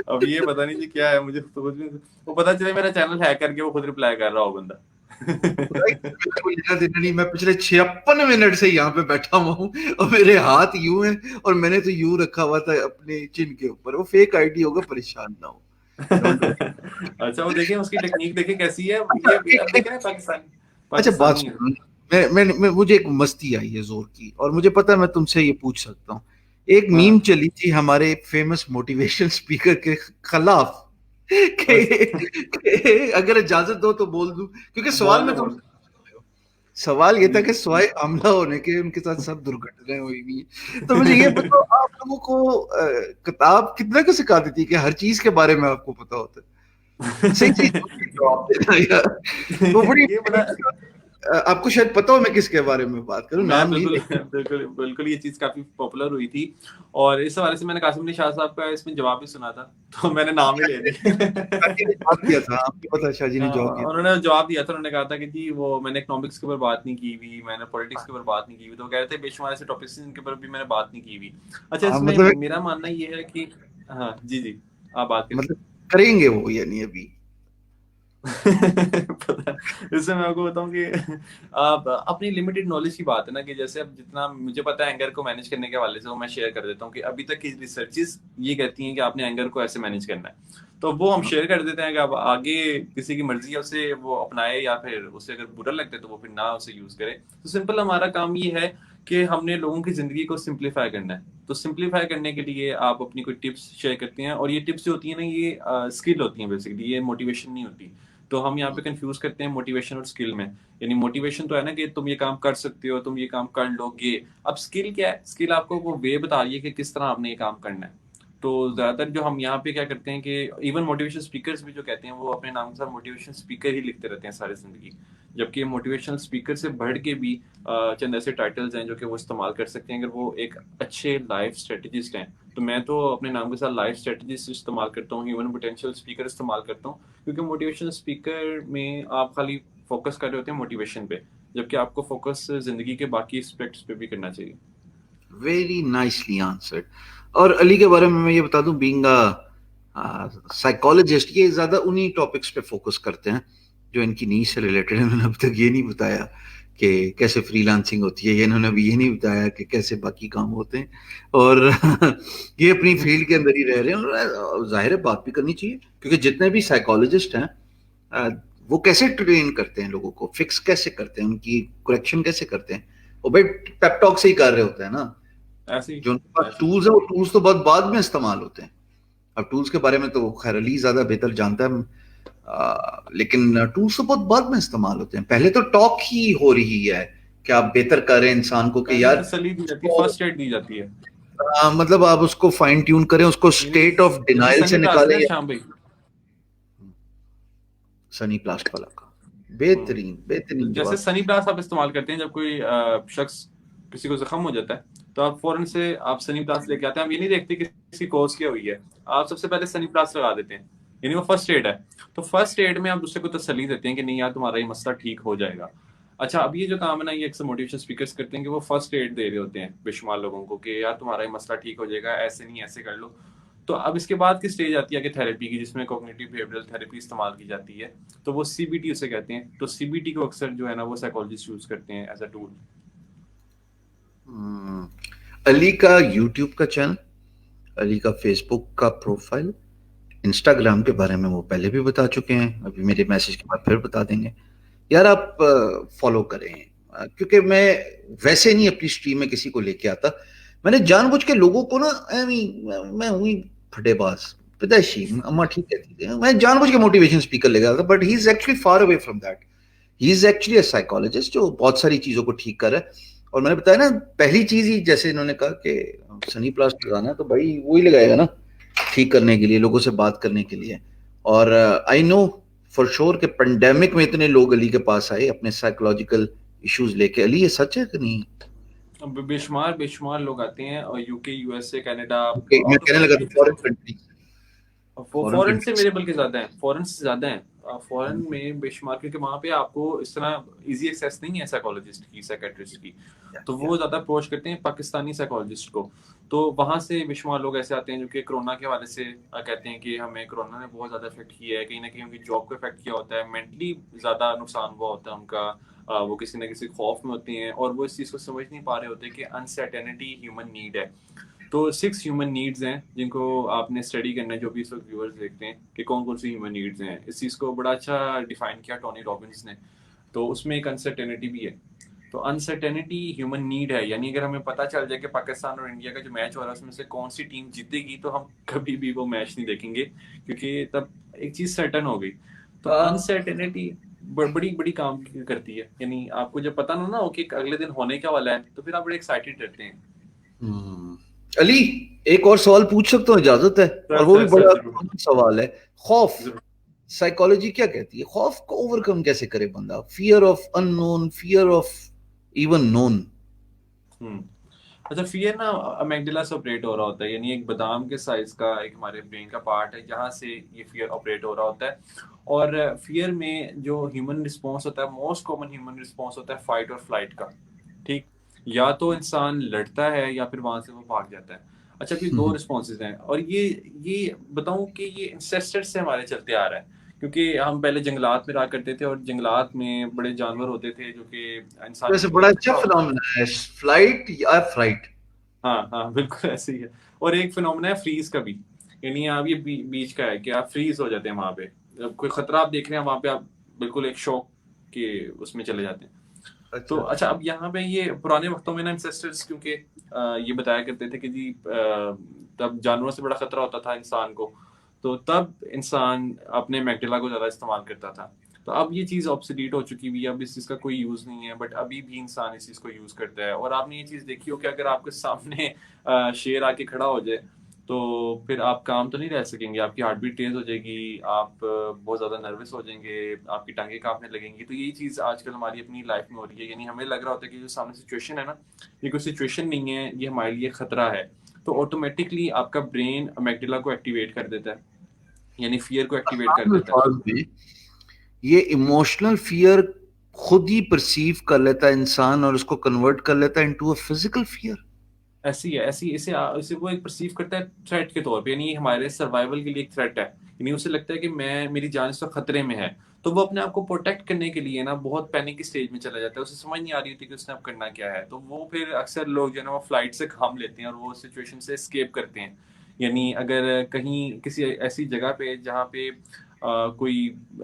अब ये पता नहीं जी क्या है, मुझे समझ में, वो पता चले मेरा चैनल हैक करके वो खुद रिप्लाई कर रहा हो बंदा। कोई लेना देना नहीं, मैं पिछले 56 मिनट से यहाँ पे बैठा हुआ हूँ और मेरे हाथ यूं हैं और मैंने तो यूं रखा हुआ था अपने चिन के ऊपर। वो फेक आईडी होगा, परेशान ना हो। Don't worry. अच्छा, वो देखें उसकी टेक्निक देखें कैसी है, ये अब एक देखें ना, पाकिस्तानी अच्छा बात पाकिस्तानी है। सुनो। मुझे एक मस्ती आई है जोर की, और मुझे पता है मैं तुमसे ये पूछ सकता हूँ। एक मीम हाँ चली थी हमारे फेमस मोटिवेशनल स्पीकर के खिलाफ कि अगर इजाजत दो तो बोल दूं, क्योंकि सवाल बोल दो में तुम, बोल सवाल ये दो। था जी कि सिवाय हमला होने के उनके साथ सब दुर्घटनाएं हुई हुई हैं। तो मुझे ये बताओ, आप लोगों को किताब कितना को सिखा देती है कि हर चीज के बारे में आपको पता होता है? सही सही जवाब देना यार। वो बड़ी ये बड़ा, आपको शायद पता हो मैं किसके बारे में बात करूं, मैं नाम नहीं बिल्कुल लेंगे। बिल्कुल बिल्कुल, ये चीज काफी पॉपुलर हुई थी, और इस हवाले से मैंने कासिम अली शाह साहब का इसमें जवाब भी सुना था, तो मैंने नाम ही ले शादी ने लिया। जवाब दिया था, आपको पता है शादी ने जवाब दिया उन्होंने जवाब दिया था, उन्होंने कहा था कि जी वो मैंने इकोनॉमिक्स के ऊपर बात नहीं की हुई, मैंने पॉलिटिक्स के ऊपर बात नहीं की हुई, तो वो कह रहे थे बेशुमार ऐसे टॉपिक्स जिनके ऊपर भी मैंने बात नहीं की हुई। अच्छा, था। हाँ, इसमें मतलब मेरा मानना ये है कि, हाँ जी जी, आप बात करें। मतलब करेंगे वो यानी अभी। पता इससे मैं आपको बताऊं कि आप अपनी लिमिटेड नॉलेज की बात है ना, कि जैसे अब जितना मुझे पता है एंगर को मैनेज करने के हवाले से, वो मैं शेयर कर देता हूँ कि अभी तक की रिसर्चेस ये कहती हैं कि आपने एंगर को ऐसे मैनेज करना है, तो वो हम हाँ, शेयर कर देते हैं कि अब आगे किसी की मर्जी है उसे वो अपनाए, या फिर उसे अगर बुरा लगता है तो वो फिर ना उसे यूज करे। तो सिंपल हमारा काम ये है कि हमने लोगों की जिंदगी को सिंप्लीफाई करना है, तो सिंप्लीफाई करने के लिए आप अपनी कोई टिप्स शेयर करते हैं, और ये टिप्स जो होती है ना, ये स्किल होती है बेसिकली, ये मोटिवेशन नहीं होती। तो हम यहाँ पे कंफ्यूज करते हैं मोटिवेशन और स्किल में, यानी मोटिवेशन तो है ना कि तुम ये काम कर सकते हो, तुम ये काम कर लोगे, अब स्किल क्या है, स्किल आपको वो वे बता रही है कि किस तरह आपने ये काम करना है। तो ज्यादातर जो हम यहाँ पे क्या करते हैं कि इवन मोटिवेशन स्पीकर्स भी जो कहते हैं वो अपने नाम के साथ मोटिवेशन स्पीकर ही लिखते रहते हैं सारी जिंदगी, जबकि मोटिवेशनल स्पीकर से बढ़ के भी चंद ऐसे टाइटल्स हैं जो कि वो इस्तेमाल कर सकते हैं अगर वो एक अच्छे लाइफ स्ट्रेटेजिस्ट हैं। तो मैं तो अपने नाम के साथ लाइफ स्ट्रेटेजिस्ट इस्तेमाल करता हूँ, ह्यूमन पोटेंशियल स्पीकर इस्तेमाल करता हूँ, क्योंकि मोटिवेशनल स्पीकर में आप खाली फोकस कर रहे होते हैं मोटिवेशन पे, जबकि आपको फोकस जिंदगी के बाकी एस्पेक्ट्स पे भी करना चाहिए। Very nicely answered. और अली के बारे में मैं ये बता दूं, बीइंग साइकोलॉजिस्ट, ये ज्यादा उन्हीं टॉपिक्स पे फोकस करते हैं जो इनकी नीड से रिलेटेड है। मैंने अब तक ये नहीं बताया कि कैसे फ्रीलांसिंग होती है, ये इन्होंने अभी ये नहीं बताया कि कैसे बाकी काम होते हैं। और ये अपनी फील्ड के अंदर ही रह रहे हैं, और जाहिर है बात भी करनी चाहिए, क्योंकि जितने भी साइकोलॉजिस्ट हैं अ, वो कैसे ट्रेन करते हैं लोगों को, फिक्स कैसे करते हैं, उनकी करेक्शन कैसे करते हैं, वो भाई पेप टॉक से ही कर रहे होते हैं ना। ऐसे ही जो उनके पास ऐसे ही। टूल्स है वो टूल्स तो बहुत बाद में इस्तेमाल होते हैं। अब टूल्स के बारे में तो खैर अली ज्यादा बेहतर जानता है, लेकिन टूल्स तो बहुत बाद में इस्तेमाल होते हैं, पहले तो टॉक ही हो रही है कि आप बेहतर करें इंसान को कि पहले यार तसल्ली दी जाती है, तो, फर्स्ट एड दी जाती है। मतलब आप उसको फाइन ट्यून करें, उसको यानी स्टेट ऑफ जैसे डिनाइल से सनी प्लाजा निकालें। ना शाम भाई। सनी प्लास्ट वाला का बेहतरीन तो बेहतरीन जैसे जवाब। सनी प्लास आप इस्तेमाल करते हैं जब कोई शख्स, किसी को जख्म हो जाता है, तो आप फौरन से आप सनी प्लास लेके आते हैं। आप ये नहीं देखते कि किसकी कॉज क्या हुई है, आप सबसे पहले सनी प्लास लगा देते हैं, यानी वो फर्स्ट एड है। तो फर्स्ट एड में आप दूसरे को तसल्ली देते हैं कि नहीं यार तुम्हारा ये मसला ठीक हो जाएगा। अच्छा, अब ये जो काम है ना, ये अक्सर मोटिवेशन स्पीकर्स करते हैं कि वो फर्स्ट एड दे रहे होते हैं बेशुमार लोगों को कि यार तुम्हारा ये मसला ठीक हो जाएगा, ऐसे नहीं ऐसे कर लो। तो अब इसके बाद की स्टेज आती है कि थेरेपी की, जिसमें कॉग्निटिव बिहेवियरल थेरेपी इस्तेमाल की जाती है। तो वो सीबीटी उसे कहते हैं। तो सीबीटी को अक्सर जो है ना वो साइकोलॉजिस्ट यूज करते हैं एज अ टूल। हम्म, अली का यूट्यूब का चैनल, अली का फेसबुक का प्रोफाइल, इंस्टाग्राम के बारे में वो पहले भी बता चुके हैं, अभी मेरे मैसेज के बाद फिर बता देंगे। यार आप फॉलो करें, क्योंकि मैं वैसे नहीं अपनी स्ट्रीम में किसी को लेके आता, मैंने जानबूझ के लोगों को ना, आई मीन मैं हुई फटेबाज पैदाइशी, अम्मा ठीक कहती थी, मैं जानबूझ के मोटिवेशन स्पीकर लेके आता, but he is actually far away from that. He is actually a psychologist जो बहुत सारी चीजों को ठीक कर रहा है। और मैंने बताया ना, पहली चीज ही जैसे इन्होंने कहा कि सनी प्लास्ट लगाना है, तो भाई वो ही लगाएगा ना ठीक करने के लिए, लोगों से बात करने के लिए। और आई नो फॉर श्योर कि पेंडेमिक में इतने लोग अली के पास आए अपने साइकोलॉजिकल इश्यूज लेके। अली ये सच है कि नहीं? बेशुमार बेशुमार लोग आते हैं, और यूके, यूएसए, कनाडा, Okay, मैं आउट ऑफ कहने लगा था कंट्री। फॉरेन कंट्री, वो फॉरेन फॉरेन से कंट्री। मेरे बल्कि ज्यादा है, फॉरेन से ज्यादा है। फॉरेन में बेशुमार, क्योंकि वहां पे आपको इस तरह इजी एक्सेस नहीं है साइकोलॉजिस्ट की, साइकेट्रिस्ट की। तो वो ज्यादा अप्रोच करते हैं पाकिस्तानी साइकोलॉजिस्ट को। तो वहां से बेशुमार लोग ऐसे आते हैं जो कि कोरोना के हवाले से कहते हैं कि हमें कोरोना ने बहुत ज्यादा इफेक्ट किया है, कहीं ना कहीं उनकी जॉब को इफेक्ट किया होता है, मेंटली ज्यादा नुकसान हुआ होता है उनका। वो किसी ना किसी खौफ में होती हैं, और वो इस चीज को समझ नहीं पा रहे होते कि अनसर्टेनिटी ह्यूमन नीड है। तो 6 ह्यूमन नीड्स हैं जिनको आपने स्टडी करना है, जो भी इस वक्त व्यूअर्स देखते हैं कि कौन कौन सी ह्यूमन नीड्स हैं। इस चीज़ को बड़ा अच्छा डिफाइन किया टोनी रॉबिन्स ने। तो उसमें एक अनसर्टेनिटी भी है। तो अनसर्टेनिटी ह्यूमन नीड है, यानी अगर हमें पता चल जाए कि पाकिस्तान और इंडिया का जो मैच हो रहा है उसमें से कौन सी टीम जीतेगी, तो हम कभी भी वो मैच नहीं देखेंगे, क्योंकि तब एक चीज सर्टन हो गई। तो अनसर्टेनिटी बड़ी बड़ी काम करती है, यानी आपको जब पता ना हो कि अगले दिन होने क्या वाला है, तो फिर आप बड़े एक्साइटेड रहते हैं। अली, एक और सवाल पूछ सकता हूँ, इजाजत है? और सर वो भी सर सर बड़ा जरूर common सवाल है। खौफ, जरूर। साइकोलॉजी क्या कहती है, खौफ को ओवरकम कैसे करे बंदा? Fear of unknown, fear of even known. Hmm. अच्छा, फियर ना अमेगडाला से ऑपरेट हो रहा होता है, यानी एक बादाम के साइज का एक हमारे ब्रेन का पार्ट है जहाँ से ये फियर ऑपरेट हो रहा होता है। और फियर में जो ह्यूमन रिस्पॉन्स होता है, मोस्ट कॉमन ह्यूमन रिस्पॉन्स होता है फाइट और फ्लाइट का। ठीक, या तो इंसान लड़ता है या फिर वहां से वो भाग जाता है। अच्छा, अभी दो रिस्पॉन्सेज हैं, और ये बताऊं कि ये इंसेस्टर से हमारे चलते आ रहा है, क्योंकि हम पहले जंगलात में रहा करते थे, और जंगलात में बड़े जानवर होते थे जो कि इंसानी वैसे बड़ा अच्छा जितना। फिनोमेना है, फ्लाइट या फ्राइट। हाँ हाँ, बिल्कुल ऐसे ही है। और एक फिनोमेना है फ्रीज का भी, यानी आप ये बीच का है कि आप फ्रीज हो जाते हैं वहां पे। जब कोई खतरा आप देख रहे हैं वहां पे, आप बिल्कुल एक शॉक के उसमें चले जाते हैं। तो अच्छा। अच्छा, अब यहाँ पे ये पुराने वक्तों में ना इंसेस्टर्स, क्योंकि ये बताया करते थे कि जी तब जानवरों से बड़ा खतरा होता था इंसान को, तो तब इंसान अपने मैगडेला को ज्यादा इस्तेमाल करता था। तो अब ये चीज ऑब्सोलीट हो चुकी हुई है, अब इस चीज का कोई यूज नहीं है, बट अभी भी इंसान इस चीज को यूज करता है। और आपने ये चीज देखी हो कि अगर आपके सामने शेर आके खड़ा हो जाए, तो फिर आप काम तो नहीं रह सकेंगे, आपकी हार्ट बीट तेज हो जाएगी, आप बहुत ज्यादा नर्वस हो जाएंगे, आपकी टांगे कांपने लगेंगी। तो यही चीज आजकल हमारी अपनी लाइफ में हो रही है, यानी हमें लग रहा होता है कि जो सामने सिचुएशन है ना, ये कोई सिचुएशन नहीं है, ये हमारे लिए खतरा है। तो ऑटोमेटिकली आपका ब्रेन मैगडेला को एक्टिवेट कर देता है, यानी फियर को एक्टिवेट कर आम देता है। अल्फाज में ये इमोशनल फियर खुद ही परसीव कर लेता है इंसान और उसको कन्वर्ट कर लेता है इनटू अ फिजिकल फियर। ऐसी है, ऐसी इसे इसे वो एक परसीव करता है थ्रेट के तौर पे, यानी हमारे सर्वाइवल के लिए एक थ्रेट है। यानी उसे लगता है कि मैं, मेरी जान इस वक्त खतरे में है। तो वो अपने आप को प्रोटेक्ट करने के लिए ना बहुत पैनिक की स्टेज में चला जाता है, उसे समझ नहीं आ रही होती कि उसने अब करना क्या है। तो वो फिर अक्सर लोग जो है ना वो फ्लाइट से काम लेते हैं और वो सिचुएशन से एस्केप करते हैं। यानी अगर कहीं किसी ऐसी जगह पे जहाँ पे कोई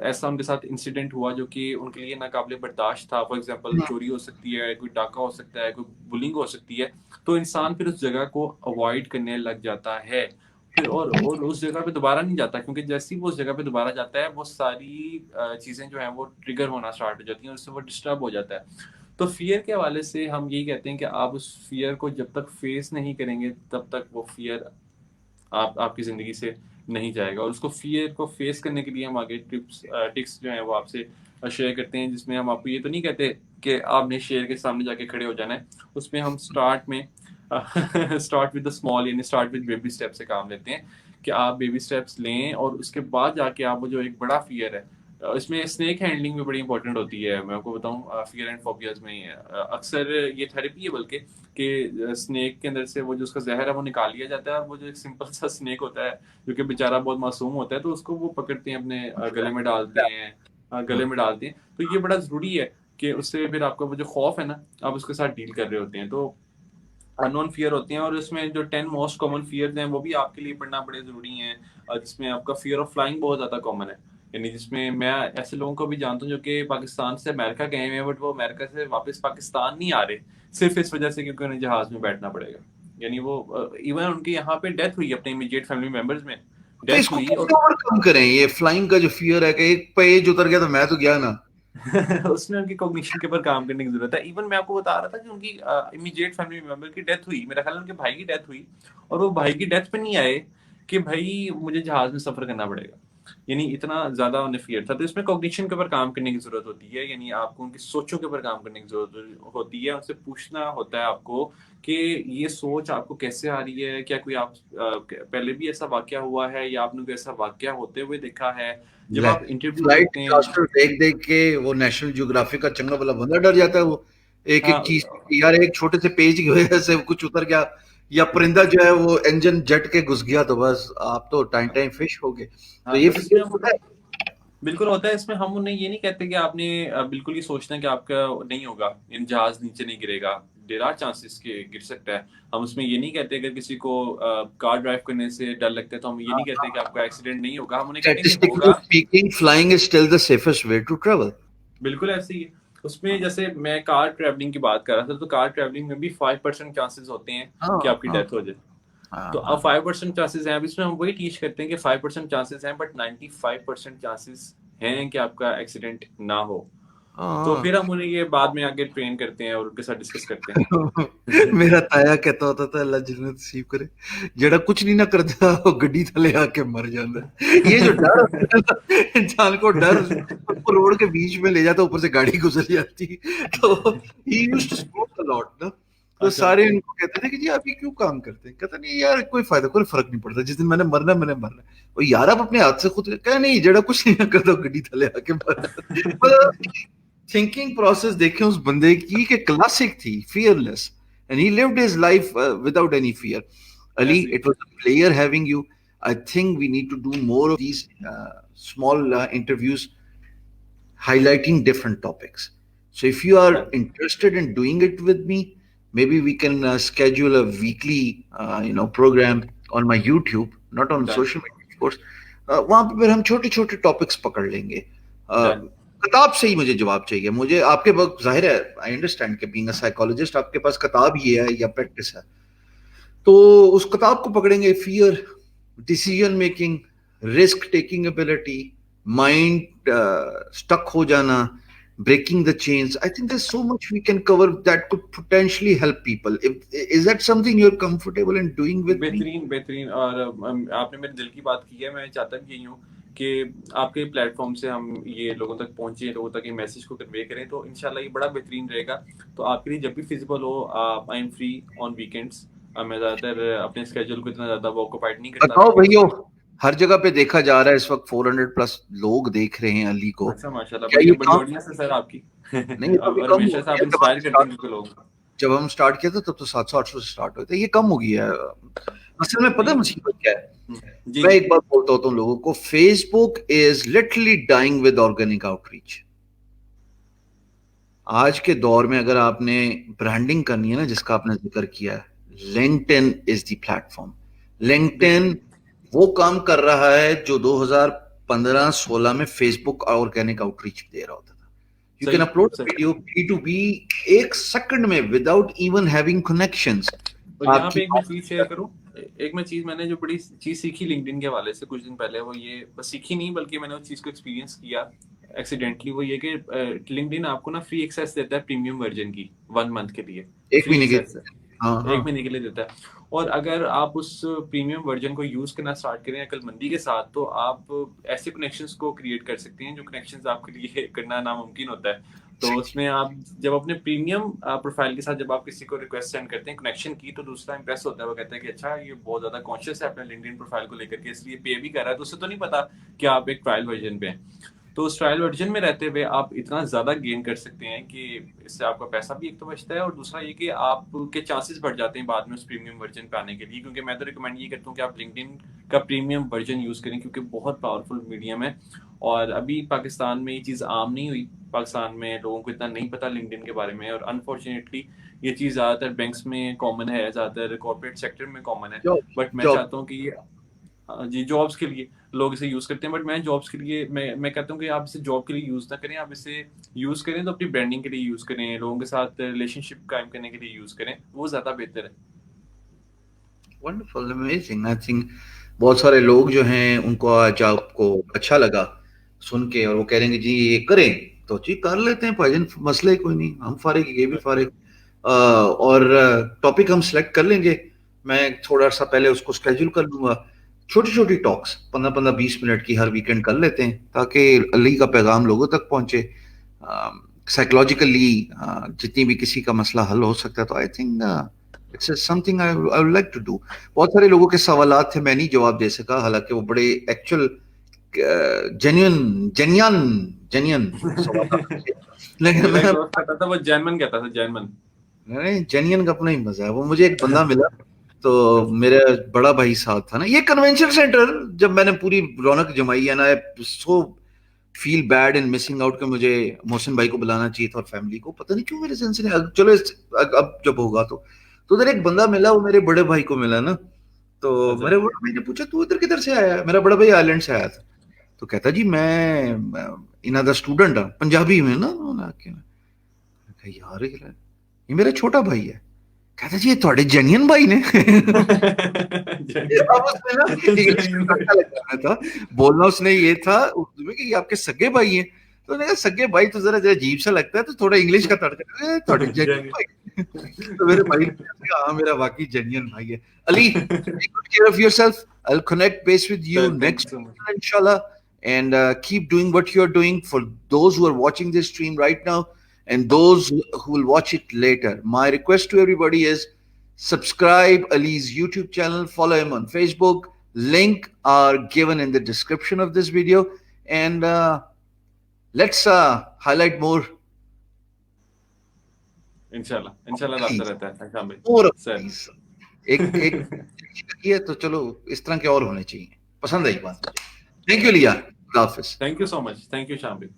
ऐसा उनके साथ इंसिडेंट हुआ जो कि उनके लिए नाकाबिले बर्दाश्त था, फॉर एग्जांपल चोरी हो सकती है, कोई डाका हो सकता है, कोई बुलिंग हो सकती है, तो इंसान फिर उस जगह को अवॉइड करने लग जाता है। फिर और उस जगह पे दोबारा नहीं जाता, क्योंकि जैसे ही वो उस जगह पे दोबारा जाता है वो सारी चीज़ें जो हैं वो ट्रिगर होना स्टार्ट हो जाती हैं, उससे वो डिस्टर्ब हो जाता है। तो फियर के हवाले से हम यही कहते हैं कि आप उस फियर को जब तक फेस नहीं करेंगे तब तक वो फियर आपकी ज़िंदगी से नहीं जाएगा। और उसको फियर को फेस करने के लिए हम आगे टिप्स जो हैं वो आपसे शेयर करते हैं, जिसमें हम आपको ये तो नहीं कहते कि आपने शेर के सामने जाके खड़े हो जाना है। उसमें हम स्टार्ट में स्टार्ट विद द स्मॉल, यानी स्टार्ट विद बेबी स्टेप से काम लेते हैं कि आप बेबी स्टेप्स लें और उसके बाद जाके आप वो जो एक बड़ा फियर है, इसमें स्नेक हैंडलिंग भी बड़ी इंपॉर्टेंट होती है। मैं आपको बताऊं फियर एंड फोबियाज में अक्सर ये थेरेपी है बल्कि कि स्नेक के अंदर से वो जो उसका जहर है वो निकाल लिया जाता है, और वो जो एक सिंपल सा स्नेक होता है जो कि बेचारा बहुत मासूम होता है, तो उसको वो पकड़ते हैं, अपने गले में डालते हैं, गले में डालते हैं। तो ये बड़ा ज़रूरी है कि उससे फिर आपका वो जो खौफ है ना, आप उसके साथ डील कर रहे होते हैं। तो अननोन फियर होते हैं, और इसमें जो 10 मोस्ट कॉमन फियर्स हैं वो भी आपके लिए पढ़ना बड़े ज़रूरी हैं। जिसमें आपका फियर ऑफ फ्लाइंग बहुत ज़्यादा कॉमन है, यानी जिसमें मैं ऐसे लोगों को भी जानता हूँ जो कि पाकिस्तान से अमेरिका गए हुए हैं, बट वो अमेरिका से वापस पाकिस्तान नहीं आ रहे, सिर्फ इस वजह से क्योंकि उन्हें जहाज में बैठना पड़ेगा। यानी वो इवन उनके यहाँ पे डेथ हुई अपने इमीडिएट फैमिली मेंबर्स में, तो डेथ इसको हुई। कैसे और ओवरकम करें, ये फ्लाइंग का जो फियर है कि एक पेज उतर गया तो मैं तो गया ना। उसमें उनकी कॉग्निशन के ऊपर काम करने की जरूरत है। इवन मैं आपको बता रहा था कि उनकी इमीडिएट फैमिली मेंबर की डेथ हुई, मेरा ख्याल है उनके भाई की डेथ हुई, और वो भाई की डेथ पे नहीं आए कि भाई मुझे जहाज में सफर करना पड़ेगा। यानी इतना ज्यादा उन्हें फियर था। तो इसमें कॉग्निशन के ऊपर काम करने की जरूरत होती है, यानी आपको उनकी सोचों के ऊपर काम करने की जरूरत होती है। उनसे पूछना होता है आपको कि ये सोच आपको कैसे आ रही है, क्या कोई आप पहले भी ऐसा वाकया हुआ है या आपने कोई ऐसा वाकया होते हुए देखा है। जब ले, आप इंटरव्यू फ्लाइट देते हैं। डिजास्टर देख देख के वो नेशनल ज्योग्राफिक का चंगा वाला बंदा डर जाता है। वो एक एक चीज, हाँ यार एक छोटे से पेज की वजह से कुछ उतर गया या परिंदा जो है वो इंजन जेट के घुस गया तो बस आप तो टाइम टाइम फिश हो गए। तो हाँ, ये तो इसमें फियर हम होता है। बिल्कुल होता है। इसमें हम उन्हें ये नहीं कहते कि आपने बिल्कुल ये सोचना है कि आपका नहीं होगा, इन जहाज नीचे नहीं गिरेगा। देयर आर चांसेस के गिर सकता है। हम उसमें ये नहीं कहते अगर किसी को कार ड्राइव करने से डर लगता है तो हम ये नहीं कहते कि आपका एक्सीडेंट नहीं होगा, हम उन्हें कहते हैं कि स्टैटिस्टिकली होगा। Speaking flying is still the safest way to travel. बिल्कुल ऐसे ही है। उसमें जैसे मैं कार ट्रैवलिंग की बात कर रहा था, तो कार ट्रैवलिंग में भी 5% चांसेस होते हैं हाँ कि आपकी हाँ डेथ हो जाए। तो हाँ अब हाँ 5% चांसेस हैं, अब इसमें हम वही टीच करते हैं कि 5% चांसेस हैं, बट 95% चांसेस हैं कि आपका एक्सीडेंट ना हो। तो हाँ। फिर हम उन्हें ये बाद में आगे ट्रेन करते हैं और उनके साथ डिस्कस करते हैं। मेरा ताया कहता होता था अल्लाह जन्नत नसीब करे, जेड़ा कुछ नहीं ना करता वो गड्डी थले आके मर जाता है। ये जो डर होता है ना, इंसान को डर उसको रोड के बीच में ले जाता, ऊपर से गाड़ी गुजर जाती। तो he used to smoke a lot ना। तो अच्छा। सारे इनको कहते थे कि जी आप ये क्यों काम करते हैं, कहता नहीं यार कोई फायदा, कोई फर्क नहीं पड़ता, जिस दिन मैंने मरना है, मैंने मरना है। और यार आप अपने हाथ से खुद कह नहीं, जेड़ा कुछ नहीं ना करता गड्डी थले आके मर जाता। थिंकिंग प्रोसेस देखें उस बंदे की कि क्लासिक थी, fearless, and he lived his life without any fear. Ali, ऐसे ही। it was a pleasure having you. I think we need to do more of these small interviews highlighting different topics. So if you are interested in doing it with me, maybe we can schedule a weekly program on my YouTube, not on done. social media of course. वहां पे फिर हम छोटे छोटे topics पकड़ लेंगे। Done. किताब से ही मुझे जवाब चाहिए। मुझे आपके पास जाहिर है, आई अंडरस्टैंड कि बीइंग अ साइकोलॉजिस्ट आपके पास किताब ही है या प्रैक्टिस है, तो उस किताब को पकड़ेंगे। Fear, decision making, risk taking ability, mind stuck हो जाना, breaking the chains. I think there's so much we can cover that could potentially help people. Is that something you're comfortable in doing with me? बेहतरीन बेहतरीन। और आपने मेरे दिल की बात की है। मैं चाहता भी यही हूँ कि आपके प्लेटफॉर्म से हम ये लोगों तक पहुंचे, लोगों तक ये मैसेज को कन्वे करें, तो इंशाल्लाह ये बड़ा बेहतरीन रहेगा। तो आपके लिए जब भी फिजिबल हो, I am free on weekends. मैं ज़्यादातर अपने स्केड्यूल को इतना ज़्यादा वो ऑक्यूपाइड नहीं करता बताओ वीकेंड्स भैया, पे। हर जगह पे देखा जा रहा है इस वक्त 400 प्लस लोग देख रहे हैं अली को। अच्छा, माशाल्लाह, क्या बड़ी ये बड़ी काम ऑडियंस है सर आपकी। नहीं, ये तो अभी और कम हो हमेशा से गया। आप इंस्पायर करते हैं बिल्कुल लोगों को। जब हम स्टार्ट किया था तब तो 700-800 से स्टार्ट हुए थे, ये कम हो गया है। असल में पता है नहीं। मुसीबत क्या है? जी मैं जी। एक बात बोलता होता हूँ लोगों को, Facebook is literally dying with organic outreach. आज के दौर में अगर आपने ब्रांडिंग करनी है ना, जिसका आपने जिक्र किया है, LinkedIn is the platform. LinkedIn बेहतरीन। वो काम कर रहा है जो 2015-16 में फेसबुक ऑर्गेनिक आउटरीच दे रहा होता था। यू कैन सही अपलोड सही। वीडियो B2B एक सेकंड में विदाउट इवन हैविंग कनेक्शंस। तो यहाँ आपकी पे एक मैं चीज शेयर करूँ, एक मैं चीज मैंने जो बड़ी चीज सीखी लिंक्डइन के हवाले से कुछ दिन पहले, वो ये बस सीखी नहीं बल्कि मैंने उस चीज को एक्सपीरियंस किया एक्सीडेंटली, वो ये कि लिंक्डइन आपको ना फ्री एक्सेस देता है प्रीमियम वर्जन की 1 मंथ के लिए। एक फ्री महीने की? एक्सेस है, हाँ हाँ। 1 महीने के लिए देता है। और अगर आप उस प्रीमियम वर्जन को यूज करना स्टार्ट करें अक्लमंदी के साथ, तो आप ऐसे कनेक्शंस को क्रिएट कर सकते हैं जो कनेक्शंस आपके लिए करना नामुमकिन होता है। तो उसमें आप जब अपने प्रीमियम प्रोफाइल के साथ जब आप किसी को रिक्वेस्ट सेंड करते हैं कनेक्शन की, तो दूसरा इंप्रेस होता है, वो कहता है कि अच्छा ये बहुत ज्यादा कॉन्शियस है अपने लिंक्डइन प्रोफाइल को लेकर के, इसलिए पे भी कर रहा है, तो उसे तो नहीं पता कि आप एक ट्रायल वर्जन पे हैं। तो उस ट्रायल वर्जन में रहते हुए आप इतना ज्यादा गेन कर सकते हैं कि इससे आपका पैसा भी एक तो बचता है, और दूसरा ये कि आपके चांसेस बढ़ जाते हैं बाद में उस प्रीमियम वर्जन पे आने के लिए। क्योंकि मैं तो रिकमेंड ये करता हूँ कि आप लिंक्डइन का प्रीमियम वर्जन यूज करें, क्योंकि बहुत पावरफुल मीडियम है। और अभी पाकिस्तान में ये चीज़ आम नहीं हुई, पाकिस्तान में लोगों को इतना नहीं पता लिंक्डइन के बारे में, और अनफॉर्चुनेटली ये चीज़ ज़्यादातर बैंक्स में कॉमन है, ज़्यादातर कॉर्पोरेट सेक्टर में कॉमन है। जॉब बट मैं जॉब चाहता हूँ कि ये जी जॉब्स के लिए लोग इसे यूज़ करते हैं, बट मैं जॉब्स के लिए मैं कहता हूँ कि आप इसे जॉब के लिए यूज़ ना करें, आप इसे यूज़ करें तो अपनी ब्रांडिंग के लिए यूज़ करें, लोगों के साथ रिलेशनशिप कायम करने के लिए यूज़ करें, वो ज़्यादा बेहतर है। Wonderful, amazing. आई थिंक बहुत सारे लोग जो हैं उनको आज आपको अच्छा लगा सुन के, और वो कह रहे हैं कि जी ये करें, तो जी कर लेते हैं भाईजान, मसला ही कोई नहीं, हम फारिग, ये भी फारिग। और टॉपिक हम सिलेक्ट कर लेंगे, मैं थोड़ा सा पहले उसको स्केड्यूल कर लूंगा। छोटी छोटी टॉक्स 15-15-20 मिनट की हर वीकेंड कर लेते हैं, ताकि अली का पैगाम लोगों तक पहुंचे। साइकोलॉजिकली जितनी भी किसी का मसला हल हो सकता है, तो I think it's something I would like to do. बहुत सारे लोगों के सवालात थे, मैं नहीं जवाब दे सका, हालांकि वो बड़े एक्चुअल जेन्युइन जेन्यन जेन्यन सवाल थे, लेकिन मेरा एक मैं दोस्त कहता था, वो जैनमन कहता था, जैनमन। नहीं, जेन्यन का अपना ही मजा है। वो मुझे एक बंदा मिला, तो मेरा बड़ा भाई साहब था ना, ये कन्वेंशन सेंटर जब मैंने पूरी रौनक जमाई है ना, so feel bad in missing out, कि मुझे मोहसिन भाई को बुलाना चाहिए था और फैमिली को, पता नहीं क्यों मेरे सेंस ने, चलो अब जब होगा तो उधर एक बंदा मिला, वो मेरे बड़े भाई को मिला ना, तो अच्छा। मेरे बड़े भाई ने पूछा तू इधर किधर से आया है? मेरा बड़ा भाई आइलैंड से आया था। तो कहता जी मैं इन द स्टूडेंट, पंजाबी में ना उन्होंने आके, मैं कहा यार ये मेरा छोटा भाई है। कहता जी ये थोड़े जेनियन भाई ने अब उसने ना इंग्लिश में तड़का लगाना था, बोलना उसने ये था उर्दू में कि ये आपके सगे भाई हैं। तो मैंने कहा सगे भाई तो जरा जरा अजीब सा लगता है, तो थोड़ा इंग्लिश का तड़का, थोड़े जेनियन भाई तो मेरे भाई ने कहा हाँ मेरा वाकई जेनियन भाई है। Ali, take good care of yourself. I'll connect base with you thank you next so much. week, inshallah, and keep doing what you're doing. For those who are watching this stream right now and those who will watch it later, my request to everybody is subscribe Ali's YouTube channel, follow him on Facebook. Link are given in the description of this video, and let's highlight more इंशाल्लाह of इंशाल्लाह लाता Ali's, रहता है शाम भाई। more of sir. Ali's. एक एक ये तो चलो इस तरह के और होने चाहिए, पसंद आई बात मुझे। थैंक यू लिया, खुदा हाफिज। Thank you so much, thank you Sham भाई।